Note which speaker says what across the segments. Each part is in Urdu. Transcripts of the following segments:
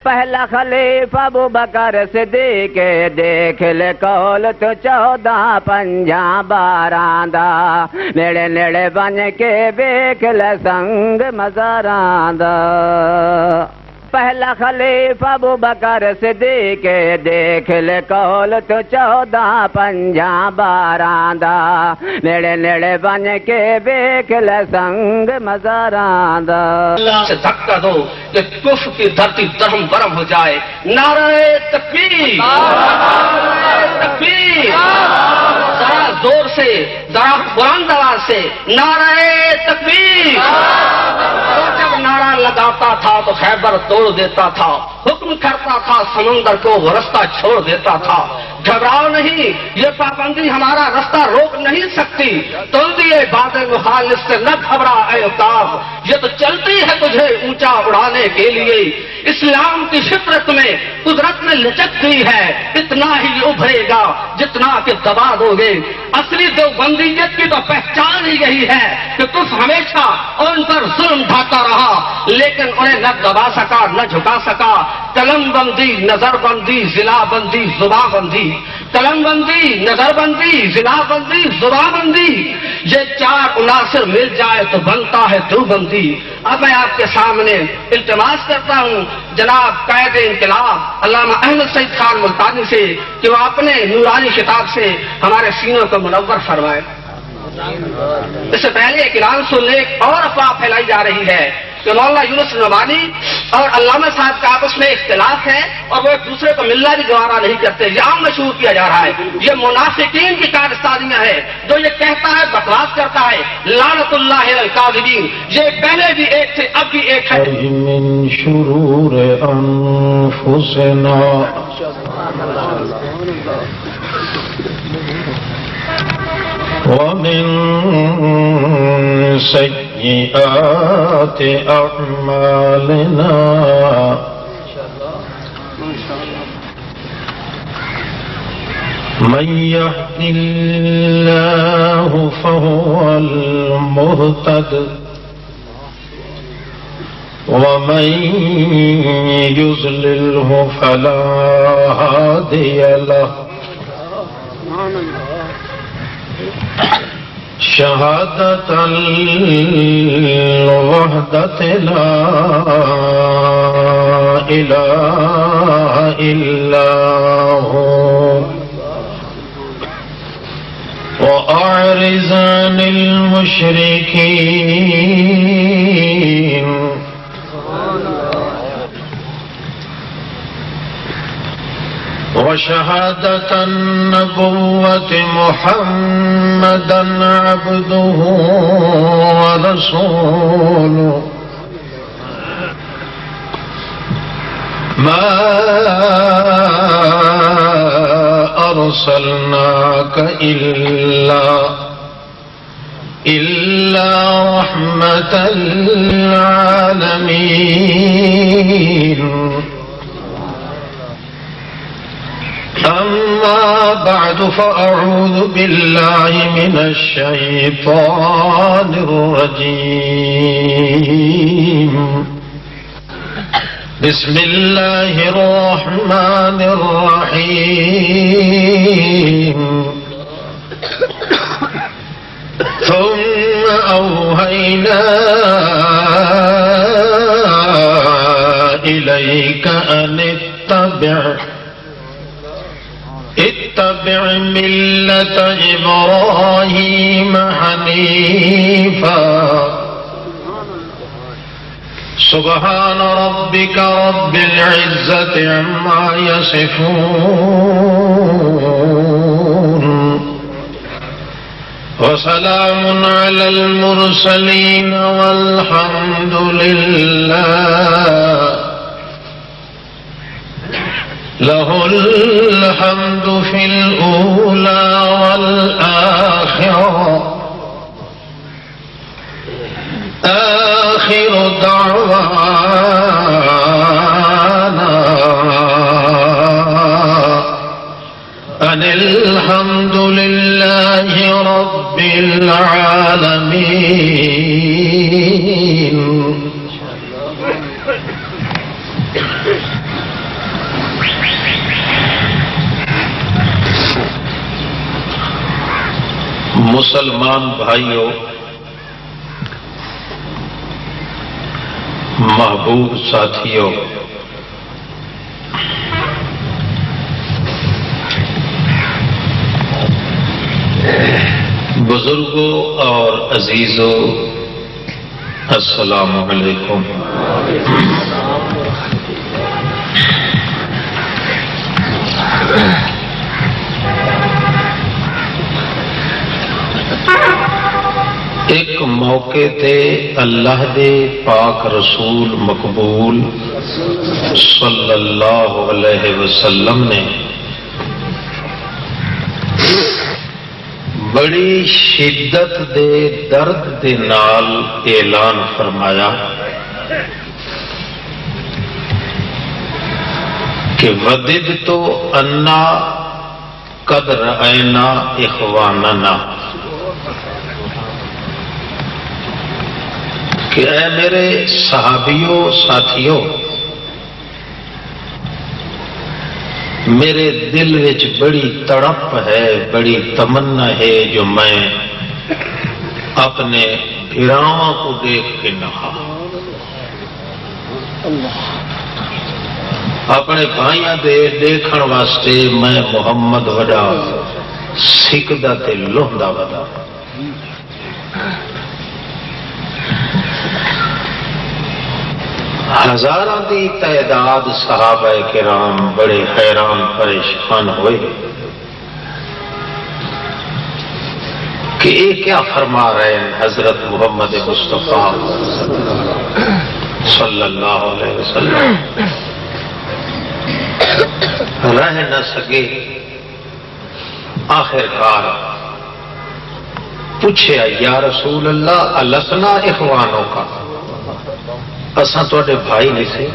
Speaker 1: پہلا خلیفہ ابو بکر صدیق دیکھ لے کول تو 14 50 12 دا نیڑے نیڑے بن کے ویکھ لے سنگ مزاراں دا پہلا خلیفہ ابو بکر صدیق دیکھ لے کول تو 14 50 12 دا نیڑے نیڑے بن کے ویکھ لے سنگ مزاراں دا
Speaker 2: اللہ سے دھکا دو کہ کفر کی دھرتی درہم برہم ہو جائے. نعرہ تکبیر، نعرہ تکبیر، ذرا زور سے، ذرا بلند آواز سے نعرہ تکبیر. جب نعرہ لگاتا تھا تو خیبر توڑ دیتا تھا، حکم کرتا تھا سمندر کو وہ رستہ چھوڑ دیتا تھا. گھبراؤ نہیں، یہ پابندی ہمارا رستہ روک نہیں سکتی. تم دیے بادل مخالف سے نہ گھبرا اے عقاب، یہ تو چلتی ہے تجھے اونچا اڑانے کے لیے. اسلام کی فطرت میں قدرت نے لچک دی ہے، اتنا ہی ابھرے گا جتنا کہ دبا دو گے. اصلی دیوبندیت کی تو پہچان ہی یہی ہے کہ تم ہمیشہ ان پر ظلم ڈھاتا رہا لیکن انہیں نہ دبا سکا نہ جھکا سکا. قلم بندی، نظر بندی، ضلع بندی، زباں بندی. قلم بندی، نظر بندی، ضلع بندی، زباں بندی، یہ 4 عناصر مل جائے تو بنتا ہے دیوبندی. اب میں آپ کے سامنے التماس کرتا ہوں جناب قائد انقلاب علامہ احمد سعید خان ملتانی سے کہ وہ اپنے نورانی خطاب سے ہمارے سینوں کو منور فرمائے. اس سے پہلے ایک اعلان سننے ایک اور افواہ پھیلائی جا رہی ہے کہ مولانا یونس نعمانی اور علامہ صاحب کا آپس میں اختلاف ہے اور وہ ایک دوسرے کو ملنا بھی گوارا نہیں کرتے. یہ عام مشہور کیا جا رہا ہے، یہ منافقین کی کارستانیاں ہے. جو یہ کہتا ہے بکواس کرتا ہے. لعنت اللہ علی الکاذبین. یہ پہلے بھی ایک تھے اب بھی ایک ہے.
Speaker 3: من شرور انفسنا ومن سيئات أعمالنا من يهد الله فهو المهتد ومن يضلله فلا هادي له. شهادة الوحدة لا إله إلا هو وأعرض عن المشركين وشهادة النبوة محمدا عبده ورسوله ما أرسلناك إلا رحمة للعالمين. أما بعد فأعوذ بالله من الشيطان الرجيم. بسم الله الرحمن الرحيم. ثم أوحينا إليك أن اتبع ملة إبراهيم حنيفا. سبحان ربك رب العزة عما يصفون وسلام على المرسلين والحمد لله. له الحمد في الأولى والآخرة. آخر دعوانا أن الحمد لله رب العالمين. مسلمان بھائیوں، محبوب ساتھیوں، بزرگوں اور عزیزوں، السلام علیکم۔ ایک موقع تے اللہ دے پاک رسول مقبول صلی اللہ علیہ وسلم نے بڑی شدت دے درد دے نال اعلان فرمایا کہ وددت انا قد رأینا اخواننا، کہ اے میرے صحابیوں ساتھیوں، میرے دل وچ بڑی تڑپ ہے، بڑی تمنا ہے جو میں اپنے بھراواں کو دیکھ کے نہا، اپنے بھائیاں دے دیکھن واسطے میں محمد وڈا سکدا تے لہندا ودا۔ ہزاراں دی تعداد صحابہ کرام بڑے حیران پریشان ہوئے کہ یہ کیا فرما رہے ہیں حضرت محمد مصطفیٰ صلی اللہ علیہ وسلم۔ رہ نہ سکے، آخرکار پوچھے یا رسول اللہ السنا اخوانوں کا، اساں تواڈے بھائی نہیں سے،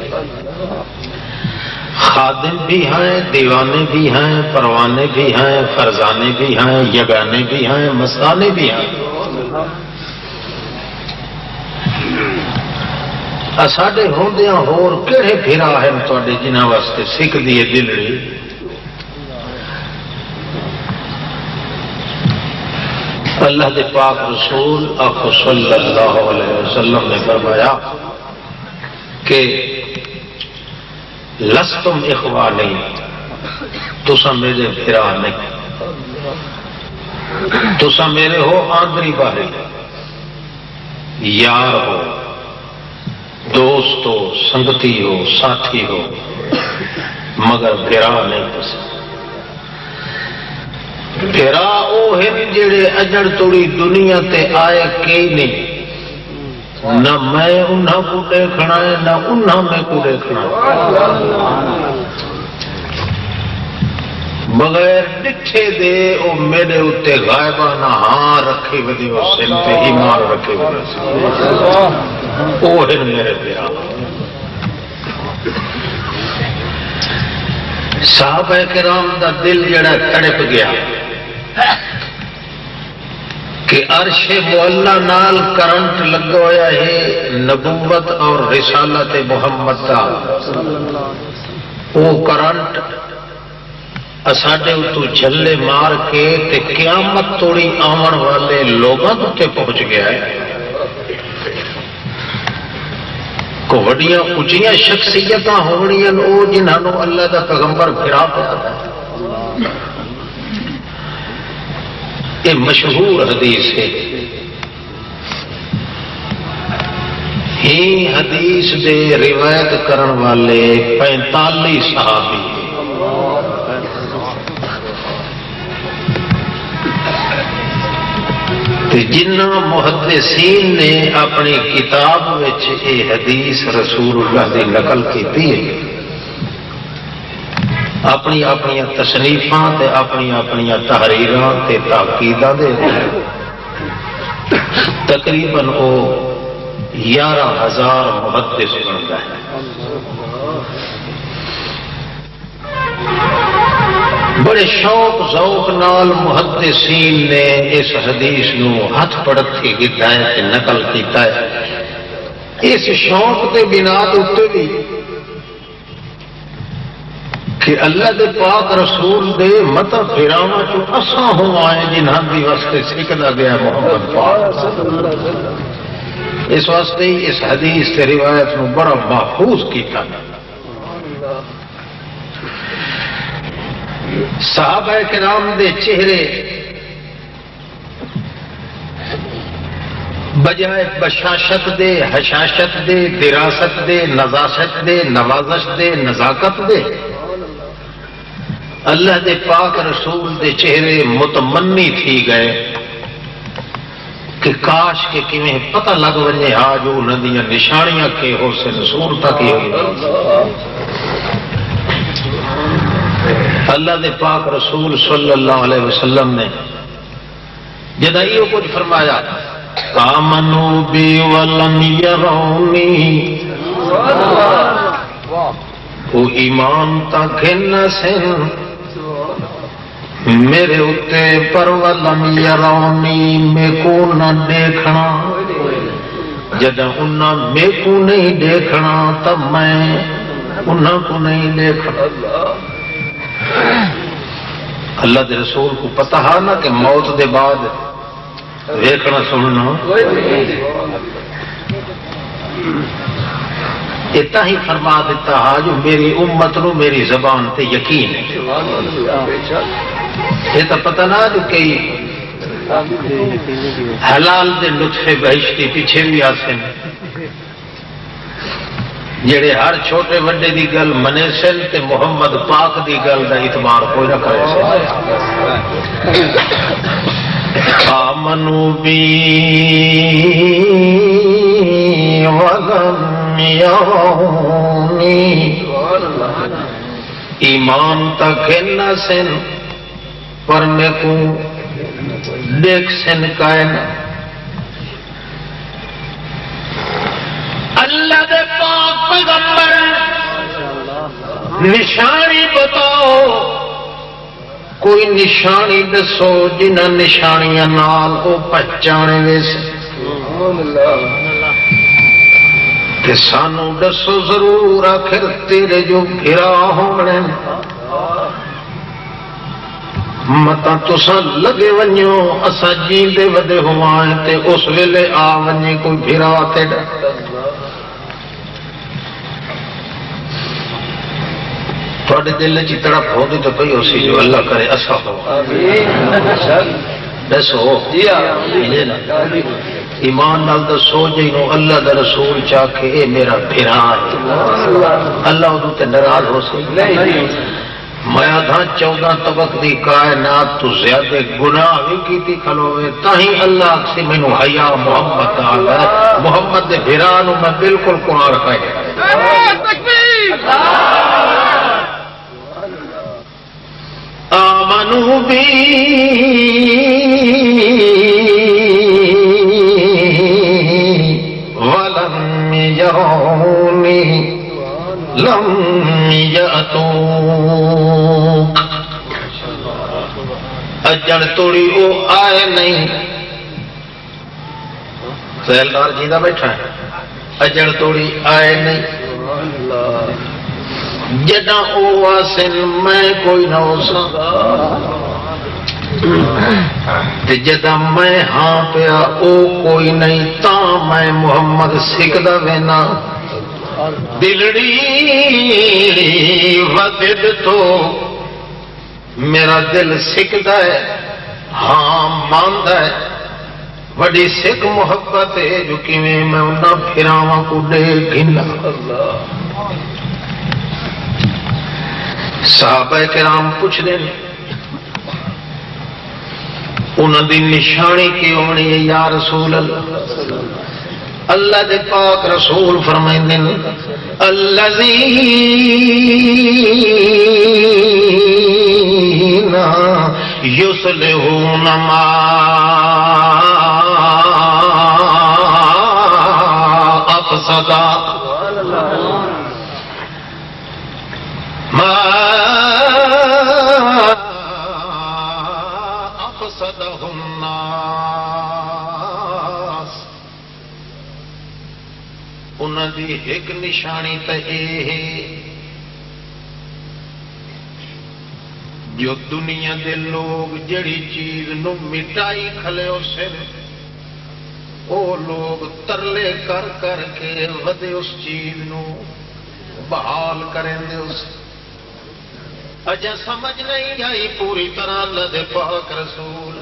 Speaker 3: خادم بھی ہیں، دیوانے بھی ہیں، پروانے بھی ہیں، فرزانے بھی ہیں، یگانے بھی ہیں، مستانے بھی ہیں، ساڈے ہوندیاں ہور کہڑے پھرا ہیں تواڈے جنہاں واسطے سکھ دی دلڑی۔ اللہ دے پاک رسول آقا صلی اللہ علیہ وسلم نے فرمایا کہ لستم اخوانی، تسا میرے بھرا نہیں، تسا میرے ہو آندری باہری، یار ہو، دوست ہو، سنگتی ہو، ساتھی ہو، مگر بھرا نہیں تسا۔ بھرا وہ ہیں جڑے اجڑ توڑی دنیا تے آئے کئی نہیں، نہ میں انہاں کو دیکھنا ہے نہ انہاں میں کو دیکھنا ہے، بغیر ڈٹھے دے او میرے اتے غائبانہ ہاں رکھے ودی وہ سن پہ ایمان رکھے ودی وہ ہیں میرے پیارا۔ صحابہ کرام دا دل جڑا تڑپ گیا کہ عرش معلا نال کرنٹ لگا ہوا ہے نبوت اور رسالت محمد کا، وہ کرنٹ اساڈے اتو جھلے مار کے تے قیامت توڑی آون والے لوگوں تے پہنچ گیا ہے۔ کو وڈیاں اچیاں شخصیتاں ہونیاں او جنہاں نو اللہ دا پیغمبر پھرا پیا۔ یہ مشہور حدیث ہے، ہی حدیث دے روایت کرن والے 45 صحابی، جنہ محدثین نے اپنی کتاب وچ یہ حدیث رسول اللہ دی نقل کی ہے، اپنی اپنی تصنیفاں تے اپنی اپنی تحریراں تے تاکیداں دے تقریباً وہ 11,000 محدث بنتا ہے۔ بڑے شوق ذوق نال محدثین نے اس حدیث نو ہاتھ پڑت کے کیتا ہے تے نقل کیتا ہے۔ اس شوق کے بنا تے بھی کہ اللہ دے پاک رسول دے متا پھراواں چوں اساں ہوائیں جنہاں دی واسطے سکھدا گیا محمد پاک. اس واسطے اس حدیث تے روایت نو بڑا محفوظ کیتا. صحابہ کرام دے چہرے بجائے بشاشت دے، حشاشت دے، دراست دے، نزاشت دے، نوازش دے، نزاکت دے، اللہ دے پاک رسول دے چہرے متمنی تھی گئے کہ کاش کے کیویں پتہ لگ ونے ہا جو انہاں دیاں نشانیاں کے ہو سن صورتاں کی ہوئی. اللہ دے پاک رسول صلی اللہ علیہ وسلم نے جدا یہ کچھ فرمایا آمنوا بی ولم یرونی، وہ ایمان تک نہ سن میرے اتے پر ولم یرونی، میں کو نہ دیکھنا. جدا انہاں میں کو نہیں دیکھنا تب میں انہاں کو نہیں دیکھنا. اللہ دے رسول کو پتہ ہے نا کہ موت دے بعد ویکھنا سننا اتنا ہی فرما دیتا ہے جو میری امت نو میری زبان تے یقین ہے. یہ تو پتہ نہ جو کئی حلال دے نطفے بہشتی پیچھے بھی آسے جڑے ہر چھوٹے وڈے دی گل منے سن تے محمد پاک دی گل دا اعتبار کوئی نہ کرے سن. آمنوا بی ولم یرونی، ایمان تک نہ سن پر میں کو دیکھ سن کائنا. اللہ دے پاک پیغمبر نشانی بتاؤ، کوئی نشانی دسو جنہ نشانیاں نال وہ پہچانے ویس کہ سانو دسو ضرور آخر تیرے جو گھرا ہونے متا تسا لگے ونجو اسا جیندے ودے ہوائیں تے اس ویلے آ ونجے کوئی گھرا تیرے. تھوڑے دل چی تڑپ ہوتی تو پئی اسی جو اللہ کرے اسا ہو. دسو ایمان نال دسو جنوں اللہ دا رسول چاہ کے اے میرا بھرا ہے اللہ ادو تے ناراض ہو سی. میں آدھا 14 طبق دی کائنات تو زیادہ گناہ بھی کیتی کھلوے تاہی اللہ سے مینوں حیا محمد آ محمد دے بھرا نو میں بالکل قرآن کہے. آمنوا بی ولم یرونی لم یأتوک، اجڑ توڑی وہ آئے نہیں. سہیلدار جیندہ بیٹھا ہے، اجڑ توڑی آئے نہیں. جدا او آسن میں کوئی نہ ہو تے جدا میں ہاں پیا او کوئی نہیں تا میں محمد سکھدا وینا. دلڑی ودد تو میرا دل سکھدا ہے ہاں ماندا ہے وڈی سکھ محبت ہے جو کیویں میں انہاں پھراواں کو دے گھنا. صحابہ کرام پوچھ دے انہاں دی نشانی کی ہونی ہے یا رسول اللہ. اللہ دے پاک رسول فرمائندے الذین یصلحون ما افسد ما افسده الناس. انہاں دی ایک نشانی تے اے جو دنیا دے لوگ جڑی چیز نو مٹائی کھلے ہو سن او لوگ ترلے کر کر کے ودے اس چیز نو بحال کریں دے اس اجا سمجھ نہیں آئی پوری طرح اللہ دے پاک رسول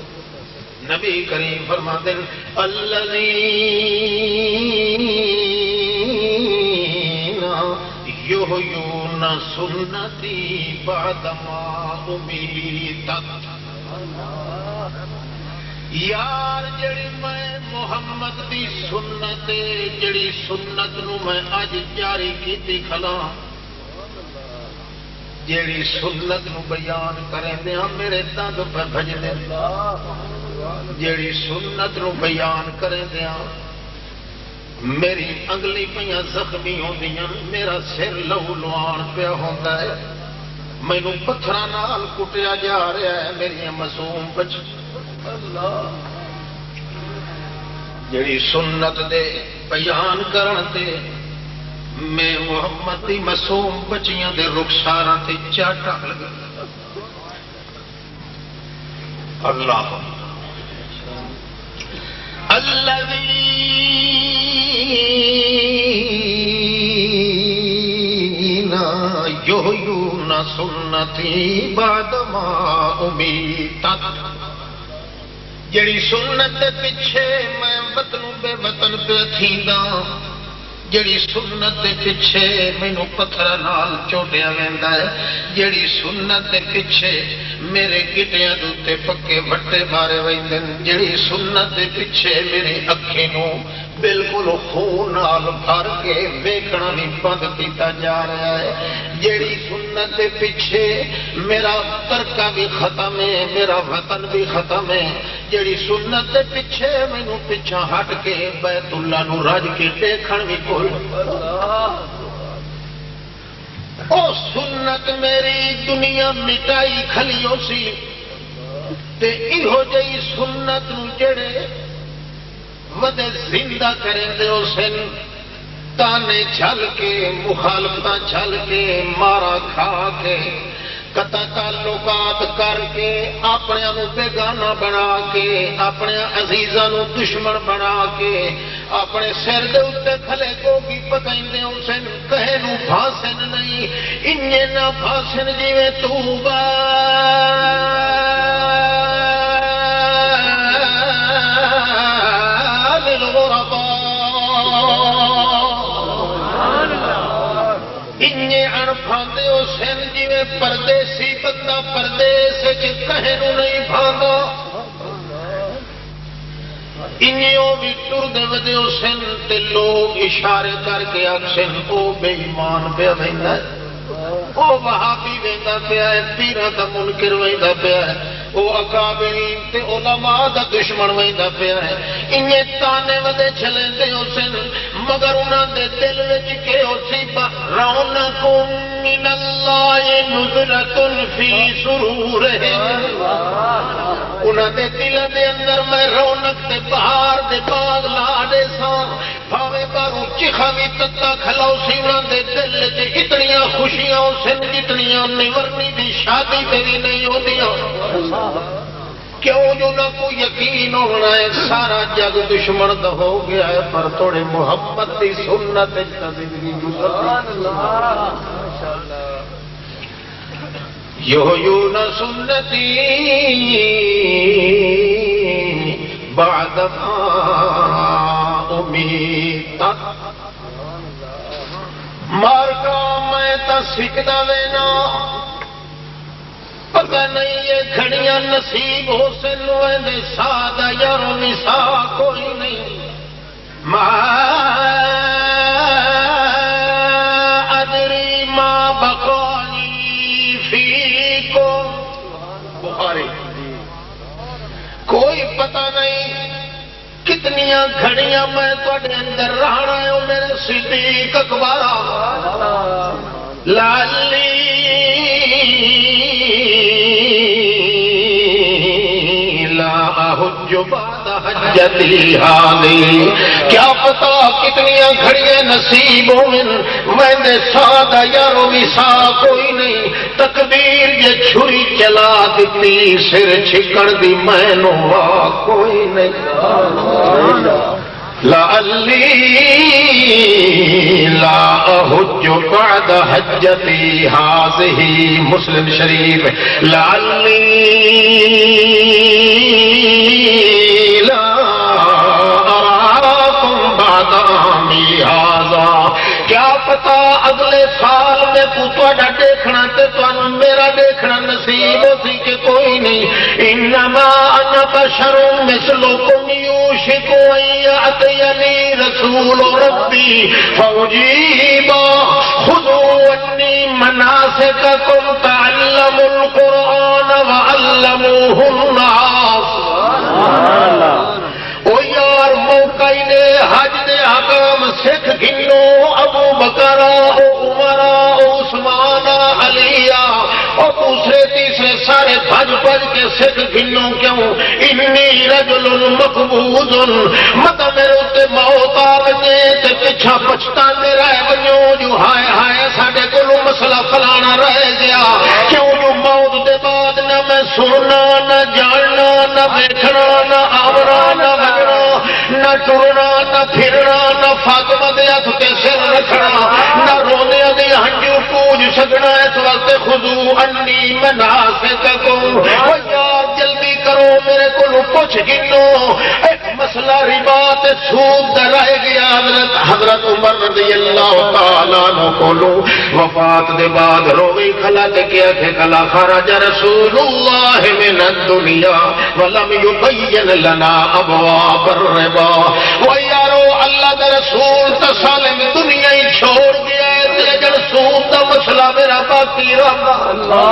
Speaker 3: نبی کریم فرماتے ہیں الذین یحیون سنتی بعد ما امیتت یار جڑی میں محمد دی سنت جڑی سنت نو میں اج جاری کیتی کھلا جیڑی سنت نو بیان کریں دیا میرے دند پہ بھجنے جیڑی سنت نو بیان کریں دیا میری انگلی پیاں زخمی ہوندیاں میرا سر لہو لوان پہ ہوندا ہے مینو پتھراں نال کٹیا جا رہا ہے میری معصوم بچ جیڑی سنت دے بیان کرن تے میں محمد دی معصوم بچیاں دے رخساراں تے چاٹا لگا اللہ الذین یحیون سنتی بعد ما امیتت جڑی سنت دے پیچھے میں وطن بے وطن پہ تھیندا جڑی سنت دے پیچھے مینوں پتھر نال چوٹیا ویندا ہے جڑی سنت دے پیچھے میرے گٹیاں دے اوتے پکے وٹے مارے ویندے جڑی سنت دے پیچھے میری اکھیں نوں بالکل خون نال بھر کے ویکھنا بھی بند کیتا جا رہا ہے جڑی سنت دے پیچھے میرا ترکہ بھی ختم ہے میرا وطن بھی ختم ہے جڑی سنت دے پیچھے مینوں پیچھا ہٹ کے بیت اللہ نو رج کے دیکھن بھی کوئی او سنت میری دنیا مٹائی کھلیو سی تے ایہو جئی سنت نو جڑے ودے زندہ کریں دے سن تانے چھل کے مخالفتاں چھل کے مارا کھا کے قطع تعلقات کر کے اپنے نو بیگانہ بنا کے اپنے عزیزاں نو دشمن بنا کے اپنے سر دے اوتے کھلے گوگی پکائندے سن کہے نو بھاسن نہیں انجے نہ بھاسن جویں تو با پھاندے ہو سن جی پردیسی بندہ پردیس کہے نو نہیں بھاندا انہوں بھی ٹردے ودے ہو سن تے لوگ اشارے کر کے آکھن او بے ایمان پہ ویندا ہے او وہابی ویندا پیا ہے پیراں دا منکر ویندا پیا ہے او اکابرین تے علماء دا دشمن ویندا پیا ہے انہیں تانے ودے چلے ہو سن مگر انہاں دے دل وچ کہ ہو سی رونقم من اللہ نظرۃ فی سرورہم انہاں دے دل دے اندر میں رونق تے بہار دے باغ لا دے ساں بھاوے باغوں چیخا وی تتا کھلاو سی انہاں دے دل تے اتنیاں خوشیاں سن جتنیاں نیورنی دی شادی تے بھی نہیں ہوندیاں کیوں جو نہ کو یقین ہونا ہے سارا جگ دشمن دا ہو گیا ہے پر تھوڑے محمد دی سنت زندگی گزر یحیون سنتی بعد ما امیتت مارکا میں تا سکھدا وینا پتہ نہیں یہ گھڑیاں نصیب ہو سے لوئے سادہ یارو نسا کوئی نہیں ما ادری ما بقانی فیکم بخاری کوئی پتہ نہیں کتنیاں گھڑیاں میں تواڈے اندر رہنا ہے میرے صدیق اکبرہ لالی حجتی حالی کیا پتا کتنیاں گھڑیاں نصیب ہوئن میں دے سادہ یارو وسا کوئی نہیں تقدیر تیر یہ چھری چلا دیتی سر چھکڑ دی مینو کوئی نہیں لعلی لا احج بعد حجتی هذه مسلم شریف لعلی لا اراکم بعد عامی هذا کیا پتا اگلے سال میں تہاڈا دیکھنا تے تانوں میرا دیکھنا نصیب سی کہ کوئی نہیں انما انا بشر مثلکم یوشک ان یاتینی رسول ربی فاجیبا خذوا عنی مناسککم تعلموا القرآن وعلموه الناس او یار موقع نے حج دے حکام سکھ گنو ابو بکر او عمر او عثمان علی اور دوسرے تیسرے سارے بھج کے سکھ گنو کیوں انی رجل مقبوض مت میرے تے موت آ وجے تے پیچھا پچھتاندے رہ ونجو جو ہائے ہائے ساڈے کولوں مسئلہ فلانا رہ گیا کیوں جو موت دے بعد نہ میں سننا نہ جاننا نہ ویکھنا نہ آونا نہ وگنا نہ ٹرنا نہ پھرنا نہ فاطمہ دے ہاتھ تے سر رکھنا نہ روندے دی ہنجو پوج سکنا اس واسطے خذو انی مناسککم او یار جلدی کرو میرے کولو پوچھ گنو ایک مسئلہ ربا تے سود دا رہ گیا حضرت عمر رضی اللہ تعالی عنہ کولو وفات دے بعد روئی کھلا تے کیا کہ کلا خرج رسول اللہ من الدنیا ولم یبین لنا ابواب الربا و یارو اللہ دے رسول تسالم دنیا ہی چھوڑ گیا لیکن سود دا مسئلہ میرا باقی رہا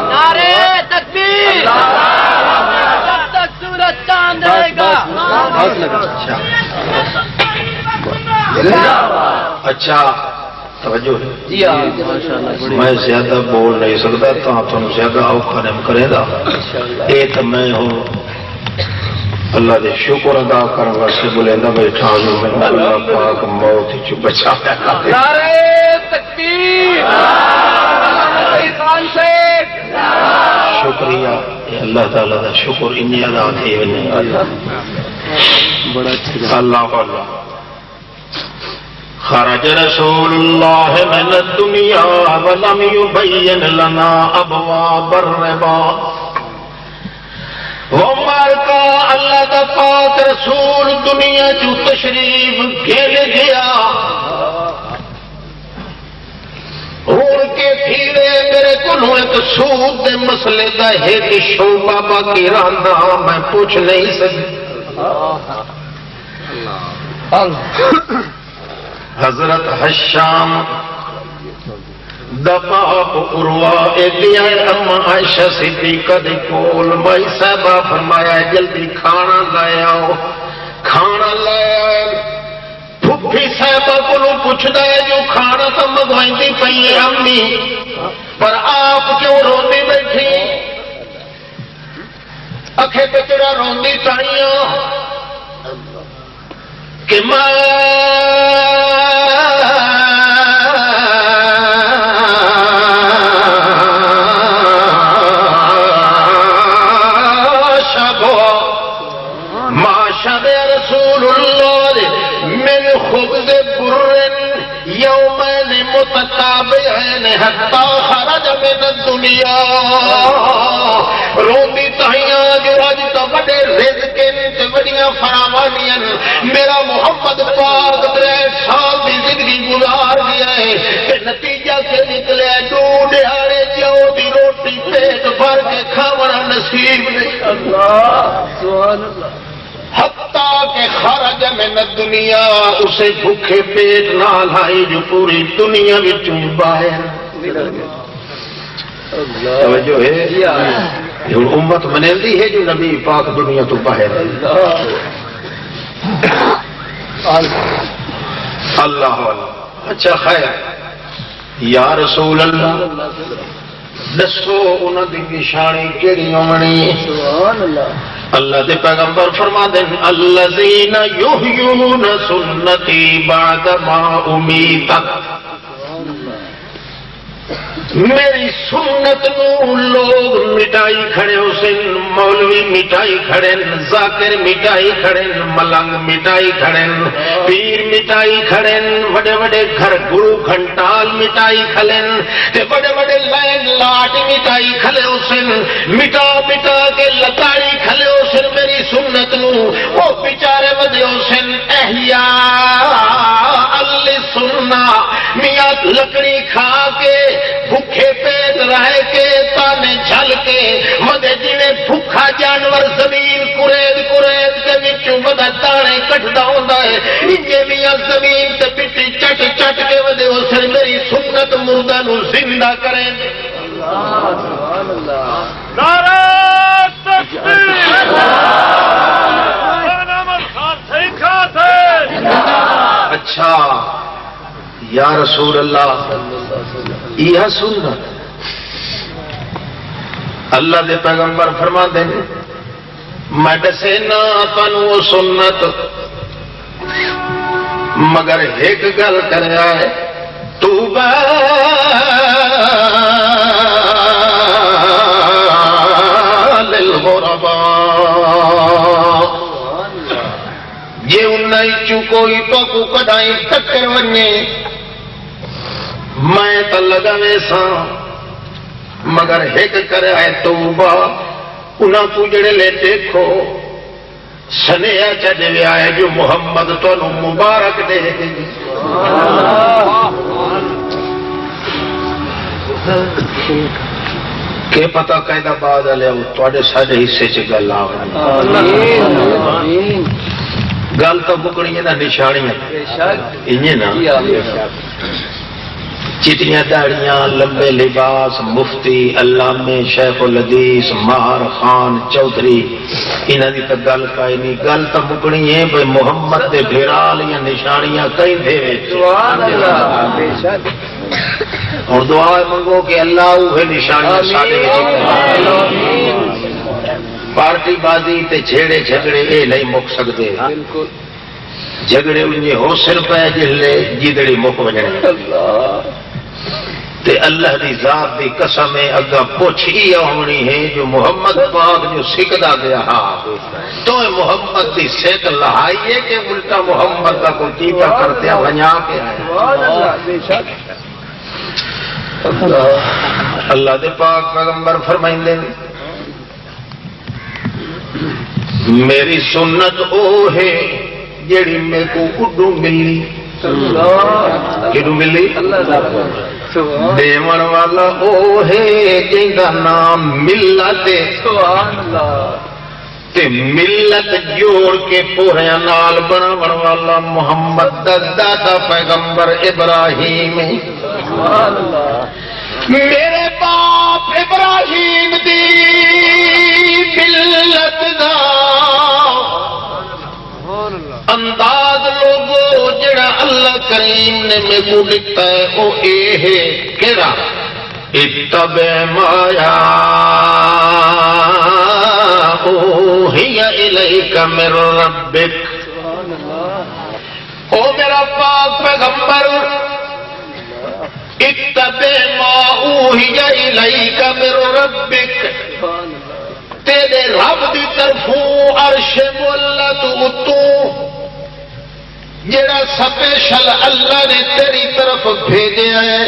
Speaker 4: نعرے تکبیر جب تک سورج چاند رہے گا
Speaker 3: اچھا توجہ ہے میں زیادہ بول نہیں سکتا تو تم زیادہ اوکھن کرے گا یہ تو میں ہوں اللہ دے شکر ادا کرنے واسطے بولیندا بیٹھا ہوں میں اللہ پاک موت چ بچا
Speaker 4: نعرے تکبیر
Speaker 3: شکریہ اللہ تعالی دا شکر انی ادا تھی اللہ اللہ خرج رسول اللہ من الدنیا ولم یبین لنا ابواب الربا عمر کا اللہ دا پاک رسول دنیا جو تشریف گھر گیا ہوں کے پھیرے میرے کو ایک سود دے مسئلے دا ایک شعبہ باقی رہندا میں پوچھ نہیں سکتا حضرت حشام دباب عروہ ایدیا اما عائشہ صدیقہ دی کول مائی صاحبہ فرمایا جلدی کھانا لایا کھانا لایا پھپھی صاحبہ کو پوچھدا ہے جو کھانا تو منگوائندی پئی ہے امی پر آپ کیوں روندی بیٹھی اکھے بچڑا روندی تائیاں کہ میں متتابعین حتی خرج من الدنیا روندی تائیاں جو اج تو بڑے رزق تے بڑیاں فراوانیاں میرا محمد پاک 63 سال دی زندگی گزار گیا ہے کہ نتیجہ سے نکلے دو دہاڑے جو دی روٹی پیٹ بھر کے کھاونا نصیب نہیں اللہ سبحان اللہ حتیٰ کہ خرج من الدنیا اسے بھوکے پیٹ نہ لائی جو پوری دنیا وچوں باہر توجہ ہے یہ امت منیندی ہے جو نبی پاک دنیا تو باہر اللہ اچھا خیر یا رسول اللہ دسو انہاں دی نشانی کیڑی ہونی سبحان اللہ اللہ دے پیغمبر فرما دیں الذین یحیون سنتی بعد ما امیتت میری سنت نو لوگ مٹائی کھڑے ہو سن، مولوی مٹائی کھڑے، ذاکر مٹائی کھڑے، ملنگ مٹائی کھڑے، پیر مٹائی کھڑے، بڑے بڑے گھر گرو گھنٹال مٹائی کھڑے، تے بڑے بڑے لائن لاٹ مٹائی کھڑے ہو سن، مٹا مٹا کے لتاڑی کھڑے ہو سن میری سنت نو، وہ بیچارے ودے ہو سن احیاء السنہ، میاں لکڑی کھا کے بھوکے پیٹ رہ کے تانے جھل کے مدے جویں بھوکا جانور زمین کرید کرید کے وچوں مدہ دانے کٹدا ہوندا ہے، انجے میاں زمین تے مٹی چٹ چٹ کے ودے ہو سن میری سنت مردہ نو زندہ کریں۔
Speaker 4: نعرہ تکبیر، صحیح کھات ہے۔
Speaker 3: اچھا یا رسول اللہ، یہ سنت اللہ دے پیغمبر فرما دیں میں دسے نا تانوں سنت، مگر ایک گل کریا ہے توبہ للغرباء، جے انہاں چوں کوئی تو کو کڈائی ٹکر ونے میں تو لگا ویسا، مگر ایک کرے توبہ انہاں کو جڑے لے دیکھو سنیا چڑھیا ہے جو محمد تو مبارک دے گی۔ کہ پتہ قیدا بعد لیا تواڈے ساڈے حصے چ گل آوے، گل تو مکڑی نا نشانیاں انہیں نا، چٹیاں داڑیاں، لمبے لباس، مفتی، علامے، شیخ الحدیث، ماہر خان، چودھری، انہاں دی تے گل کائے نہیں، گل تو مکڑی ہے بھئی محمد دے بھیرال یا نشانیاں کہیں دے وچ۔ سبحان اللہ، بے شک۔ اور دعا منگو کہ اللہ اوہ نشانیاں ساڈے وچ، پارٹی بازی تے جھیڑے جھگڑے اے نہیں مک سکدے، جھگڑے انجے ہو سر پہ جلے جیدڑی مک وجنے۔ تے اللہ دی ذات دی قسم ہے اگا پوچھی ہونی ہے جو محمد پاک جو سکدا گیا تو محمد دی سیک لہائی ہے کہ الٹا محمد کا کوئی کیتا کرتے ونیا کے آئے۔ اللہ دے پاک پیغمبر فرمائیں دے میری سنت او ہے جیڑی میں کو اڈو ملی، کیڑو ملی دیون والا او ہے جندا نام ملت، تے ملت جوڑ کے پوریاں نال بناون والا محمد دا دادا پیغمبر ابراہیم۔ میرے باپ ابراہیم دی ملت دا انداز لوگو جڑا اللہ کریم نے میں کو لکھتا ہے او اے ہے کیڑا اتبع ما اوحی الیک من ربک، او میرا پاک پیغمبر اتبع ما اوحی الیک من ربک، تیرے رب دی طرفوں عرش مولا تو اتوں جڑا سپیشل اللہ نے تیری طرف بھیجا ہے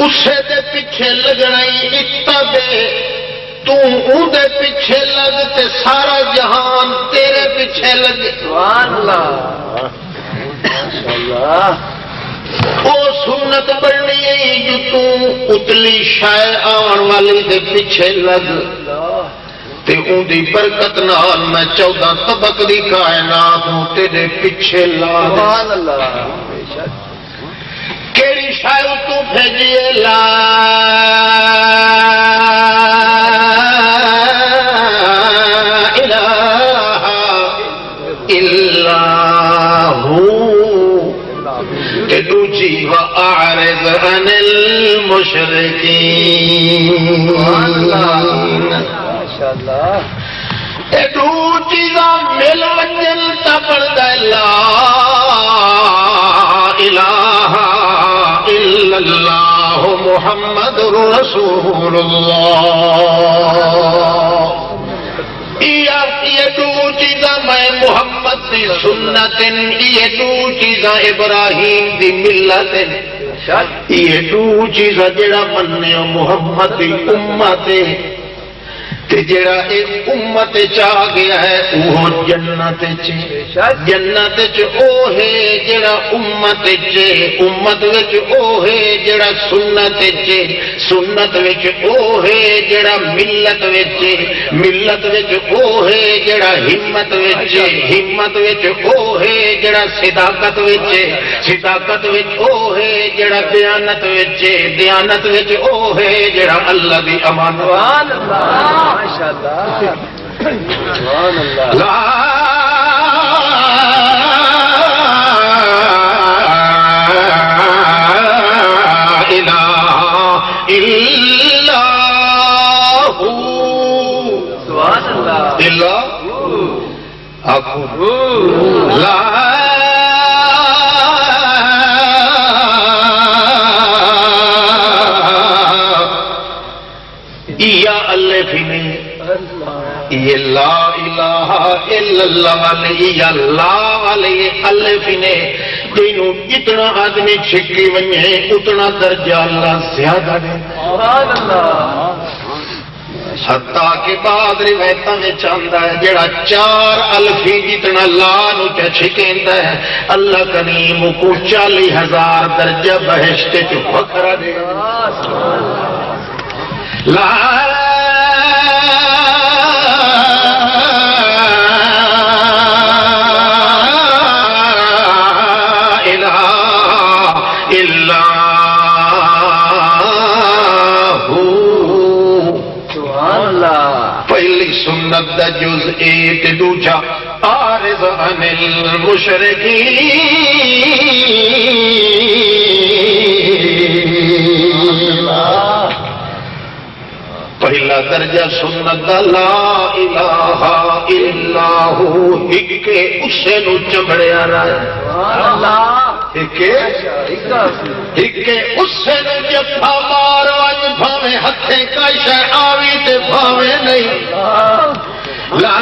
Speaker 3: اسے دے پیچھے لگنا ہی اتبع، تو اون دے پیچھے لگ تے سارا جہان تیرے پیچھے لگ۔ سبحان اللہ، ماشاءاللہ۔ او سنت بننی ہے جو تو اتلی شے آن والی دے پیچھے لگ تے اون دی برکت نال میں 14 طبق دی کائنات نوں تیرے پیچھے لا۔ سبحان اللہ، بے شک۔ کیڑی شے تو بھیجیے لا الہ الا ہو، تے دوجی وَأَعْرِضْ عَنِ الْمُشْرِكِينَ۔ اے دو چیزاں مل ونجن تپڑ دا لا الہ الا اللہ اللہ محمد رسول اللہ۔ یہ دو چیزاں میں محمد دی سنت، یہ دو چیزاں ابراہیم دی ملت، یہ دو چیزاں جڑا مننے محمد دی امت تے جڑا ایک امت چا گیا ہے وہ جنت چ، جنت چ او ہے جڑا امت چ، امت وچ او ہے جڑا سنت چ، سنت وچ او ہے جڑا ملت وچ، ملت وچ او ہے جڑا ہمت وچ، ہمت وچ او ہے جڑا صداقت وچ، صداقت وچ او ہے جڑا دیانت وچ، دیانت وچ او ہے جڑا اللہ دی امانت۔
Speaker 1: ماشاءاللہ
Speaker 3: لا الہ الا ہو،
Speaker 1: سبحان اللہ،
Speaker 3: الا آخو لا یا اللہ بھی نہیں، یہ لا الہ الا اللہ والے، یا لا والے الف نے جنوں اتنا آدمی چھکی ونجے اتنا درجہ اللہ زیادہ دے،
Speaker 1: سبحان اللہ،
Speaker 3: حتیٰ کہ بعد روایتاں وچ آندا ہے جڑا 4 الفی جتنا لا نو تے چھکیندا ہے اللہ کریم کو 40,000 درجہ بہشت وچ وکھرا دے گا۔ لا الہ الا ہو،
Speaker 1: سبحان اللہ،
Speaker 3: پہلی سنت دا جز ایک دوجا عارض عن المشرکین، پہلا درجہ سنت دا لا الہ الا ہو، ہکے اسے نو چمڑیا رہا،
Speaker 1: سبحان اللہ،
Speaker 3: ہکے اسے نو جفا مار وج بھاوے ہتھے کا شے آوی تے بھاوے نہیں، لا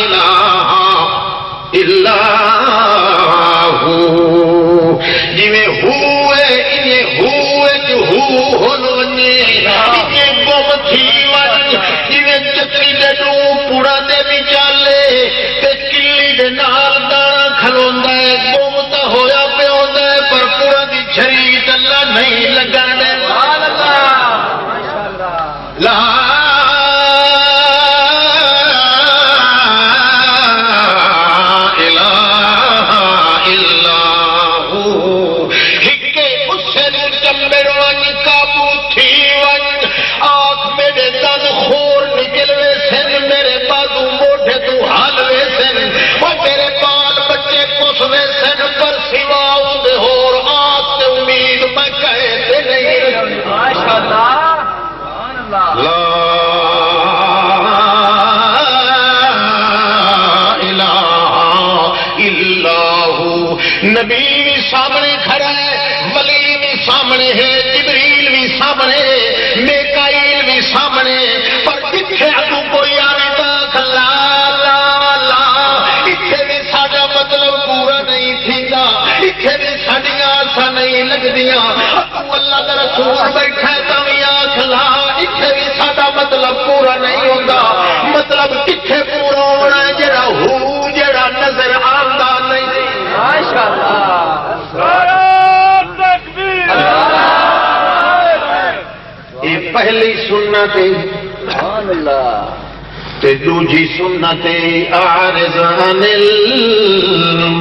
Speaker 3: الہ الا جویں ہوئے انہیں ہوئے جو ہون ونجے، انہیں گم تھی ون جویں چکی دے نو پوڑا دے بھی چالے تے کلی دے نال دانا کھلوندا ہے، گم تا ہویا پیوندا ہے پر پوڑا دی چھری اللہ نہیں لگا دے۔ لا نبی بھی سامنے کھڑا ہے، ولی بھی سامنے ہے، جبریل بھی سامنے ہے، میکائیل بھی سامنے، پر اتنے اگو کوئی آنے تک لا لا لا، اتنے بھی ساڈا مطلب پورا نہیں تھیگا، اتنے بھی ساڈیاں آسا نہیں لگدیاں، اگو اللہ کا رسول بیٹھا ہے تاوی آکھ لا، اتنے بھی ساڈا مطلب پورا نہیں ہوگا، مطلب کتنے پورا ہونا ہے جڑا ہو جڑا نظر آندا نہیں۔ ماشاءاللہ، یہ پہلی سنت
Speaker 1: سبحان اللہ،
Speaker 3: تے دوجی سنت عارض عن المشرکین،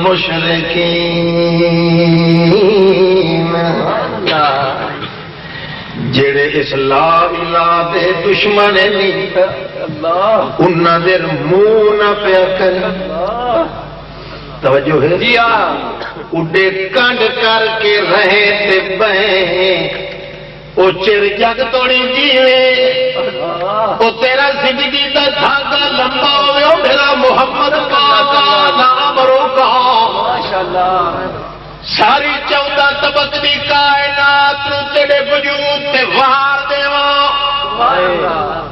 Speaker 3: جڑے اس لا الہ دے دشمن نہیں انہاں دے منہ نہ پیا کر، توجہ ہے
Speaker 1: جی ہاں،
Speaker 3: اڈے کنڈ کر کے رہے تے بہیں، او چر جگ توڑی جیوے او تیرا زندگی دا دھاگا لمبا ہوئے او میرا محمد پاک نام روکا ساری 14 طبق دی کائنات نو تیرے وجود تے وار دیواں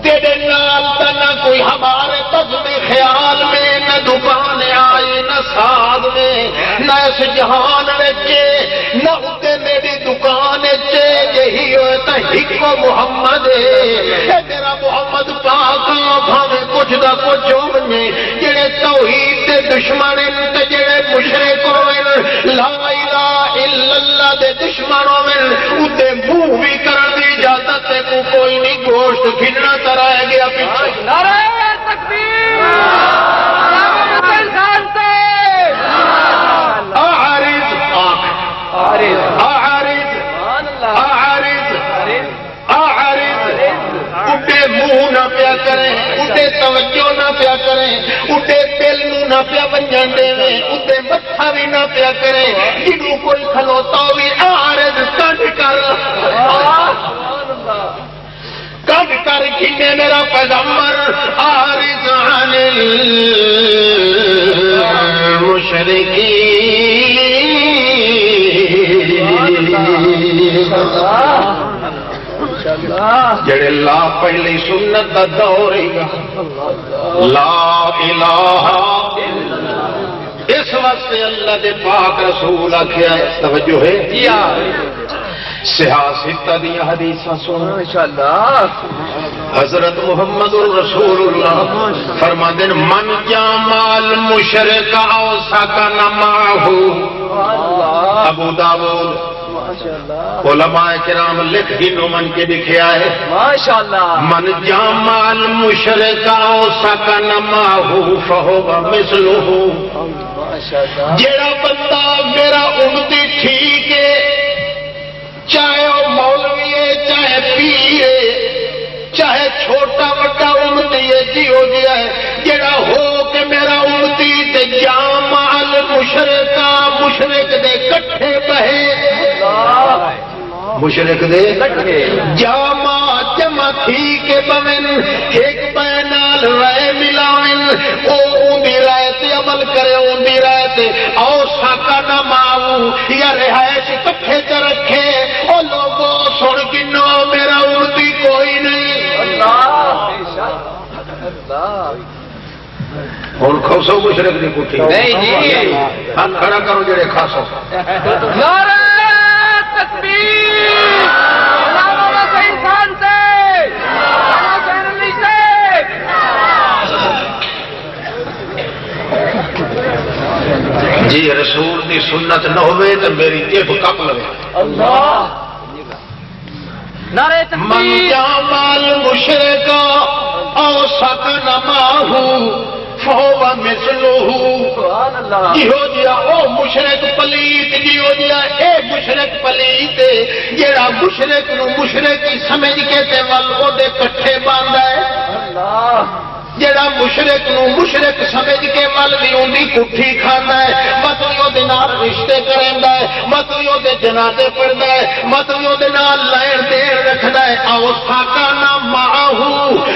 Speaker 3: تیرے نال تا نہ کوئی ہمارے تجھ خیال میں نہ دکان آئے نہ ساز میں نہ اس جہان وچے نہ اتے میری دکان چے یہی ہوئے تا ہکو محمد اے میرا محمد پاک بھاوے کچھ دا کچھ ہونے جڑے توحید دے دشمن تے جڑے مشرک ہوئے لا الہ الا اللہ دے دشمن ہوئے اتے منہ بھی کرن دی اجازت تے کوئی نہیں گوشت کھلنا رہ گیا پیچھے
Speaker 1: نعرہ تکبیر
Speaker 3: اٹھے منہ نہ پیا کریں اٹھے توجہ نہ پیا کریں اٹھے دل نہ پیا ونجن دے اٹھے متھا بھی نہ پیا کریں جنوں کوئی کھلوتا بھی عارض کٹ کر کب کر کھنے میرا پیغمبر عارض عن جڑے لا پہلی سنت دا دور لا الہ اس واسطے اللہ دے پاک رسول آخیا توجہ ہے سیاست دیا حدیثاں سنو انشاءاللہ حضرت محمد رسول اللہ فرماندے من جامال مشرک او سکن معه ابو داؤد علماء کرام لکھ گنو من کے لکھیا ہے
Speaker 1: ماشاءاللہ
Speaker 3: من جامال مشرک او سکن معه فهو مثله جڑا بندہ میرا امتی ٹھیک ہے چاہے وہ مولوی ہے چاہے پیر ہے چاہے چھوٹا بڑا امتی ہے جی ہو گیا ہے جڑا ہو کہ میرا امتی تے جامع المشرکا مشرک دے کٹھے بہے مشرک دے جامع جمع تھی کے بمن ایک بینال رائے ملاوین او اندی رائے تے عمل کرے اندی رائے تے او ساکا نہ ماؤ یا رہائش کٹھے تے رکھے او لوگوں سن کنو میرا اردی کوئی نہیں اور خوصو مشرک دی کٹھی
Speaker 1: نہیں جی
Speaker 3: ہاتھ کھڑا کرو جڑے خاصو
Speaker 1: نعرہ تکبیر علامہ حسین خان سے حسین علی سے
Speaker 3: جی رسول دی سنت نہ ہوئے تو میری جیب کپ لگے
Speaker 1: اللہ نعرہ
Speaker 3: من
Speaker 1: تکبیر
Speaker 3: جامال مشرکا او سکن ماہو فہو مثلہ
Speaker 1: سبحان اللہ
Speaker 3: جیو جیا او مشرک پلیت جیو جیا اے مشرک پلیت جیڑا مشرک نو مشرک سمجھ کے تے ول او دے کٹھے باندا ہے
Speaker 1: اللہ
Speaker 3: جڑا مشرک نو مشرک سمجھ کے مل بھی اندی کٹھی کھانا ہے مت بھی وہ نال رشتے کریندا ہے مت بھی وہ جنازے پڑھدا ہے مت بھی وہ نال لین دین رکھدا ہے او ساکا نہ ماہو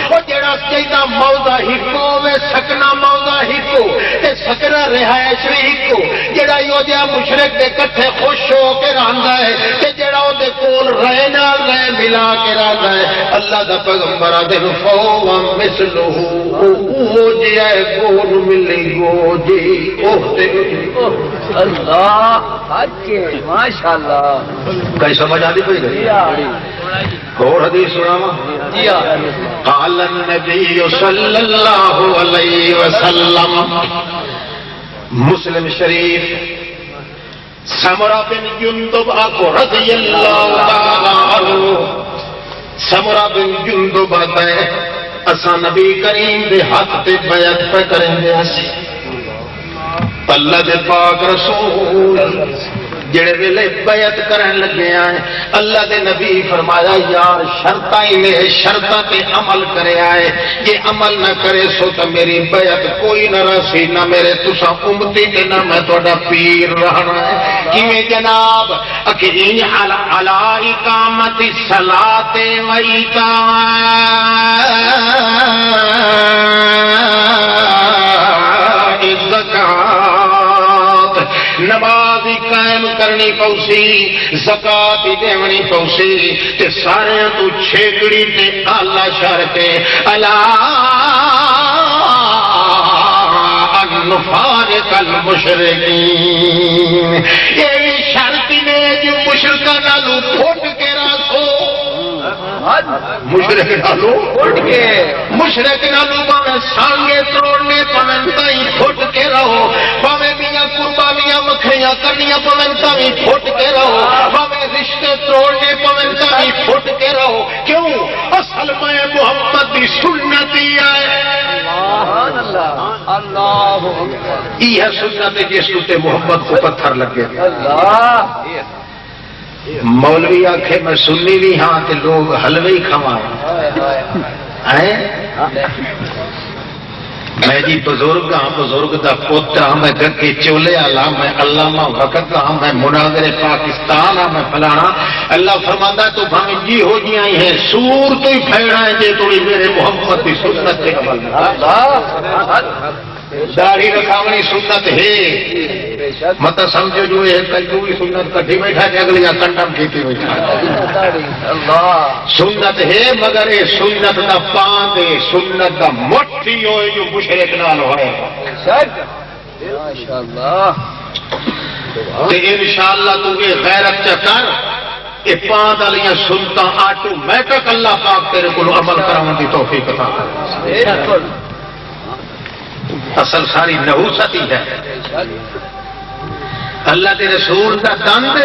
Speaker 3: او جڑا چاہیدا موضع ہکو وے سکنا موضع ہکو تے سکنا رہائش بھی ہکو جڑا یو جا مشرک دے کٹھے خوش ہو کے رہندا ہے تے جڑا او دے کول رہ نال رہ ملا کے رہندا ہے اللہ دا پیغمبر دے فو مثلہ وہ جی ہے گول ملی گو جی
Speaker 1: اللہ حق ماشاءاللہ
Speaker 3: کئی سمجھ آتی پڑی گئی اور حدیث سناوا قال النبی صلی اللہ علیہ وسلم مسلم شریف سمرہ بن جندب آکو رضی اللہ تعالی عنہ سمرہ بن جندب آتا ہے اسا نبی کریم دے ہاتھ تے بیعت پہ کریں دے ہسی اللہ دے پاک رسول جڑے ویلے بیعت کرن لگے آئے اللہ دے نبی فرمایا یار شرطاں ہی نے شرطاں تے عمل کرے آئے یہ عمل نہ کرے سو تو میری بیعت کوئی نہ رسی نہ میرے تساں امتی تے نہ میں تہاڈا پیر رہنا ہے کیویں جناب اکھین علی اقامت الصلاۃ و ایتاء الزکات نماز قائم کرنی پوسی زکات دیونی پوسی تے سارے تو چھیکڑی تے آلہ شرطے الا ان نفارق المشرکین یہ شرط نے جو مشرکاں نالو پھٹ کے راسو مشرک نالو پھٹ کے مشرک نالو پاویں سانگے توڑنے پاویں تائیں پھٹ کے رہو پاویں میاں قربانیاں مکھیاں کرنیاں پاویں تائیں پھٹ کے رہو پاویں رشتے توڑنے پاویں تائیں پھٹ کے رہو کیوں اصل میں محمد دی سنت ہی ہے سبحان اللہ اللہ یہ سنت جس تے محمد کو پتھر لگے اللہ مولوی آخے میں سنی بھی ہاں تے لوگ حلوے ہی کھوائیں میں جی بزرگ ہاں بزرگ دا پوتر ہاں میں گھر چولے والا میں علامہ وقت ہاں میں مناظر پاکستان ہاں میں فلانا اللہ فرماندا تو بھاویں جی ہو جی آئی ہیں سور تو ہی پھیڑا ہے جے توڑی میرے محمد کی سنت کے عمل داڑھی رکھاونی سنت ہے مت سمجھو جو ہے کلو کی سنت کٹھی بیٹھا کہ اگلی کنڈم کیتی بیٹھا سنت ہے مگر یہ سنت دا پاند ہے سنت دا مٹھی ہوئے جو مشرک نال ہوئے انشاءاللہ تو یہ غیرت چکر یہ پاند والیاں سنتا آٹومیٹک اللہ پاک تیرے کو عمل کراون دی توفیق عطا کرے اصل ساری نحوست ہی ہے اللہ دے رسول دا دند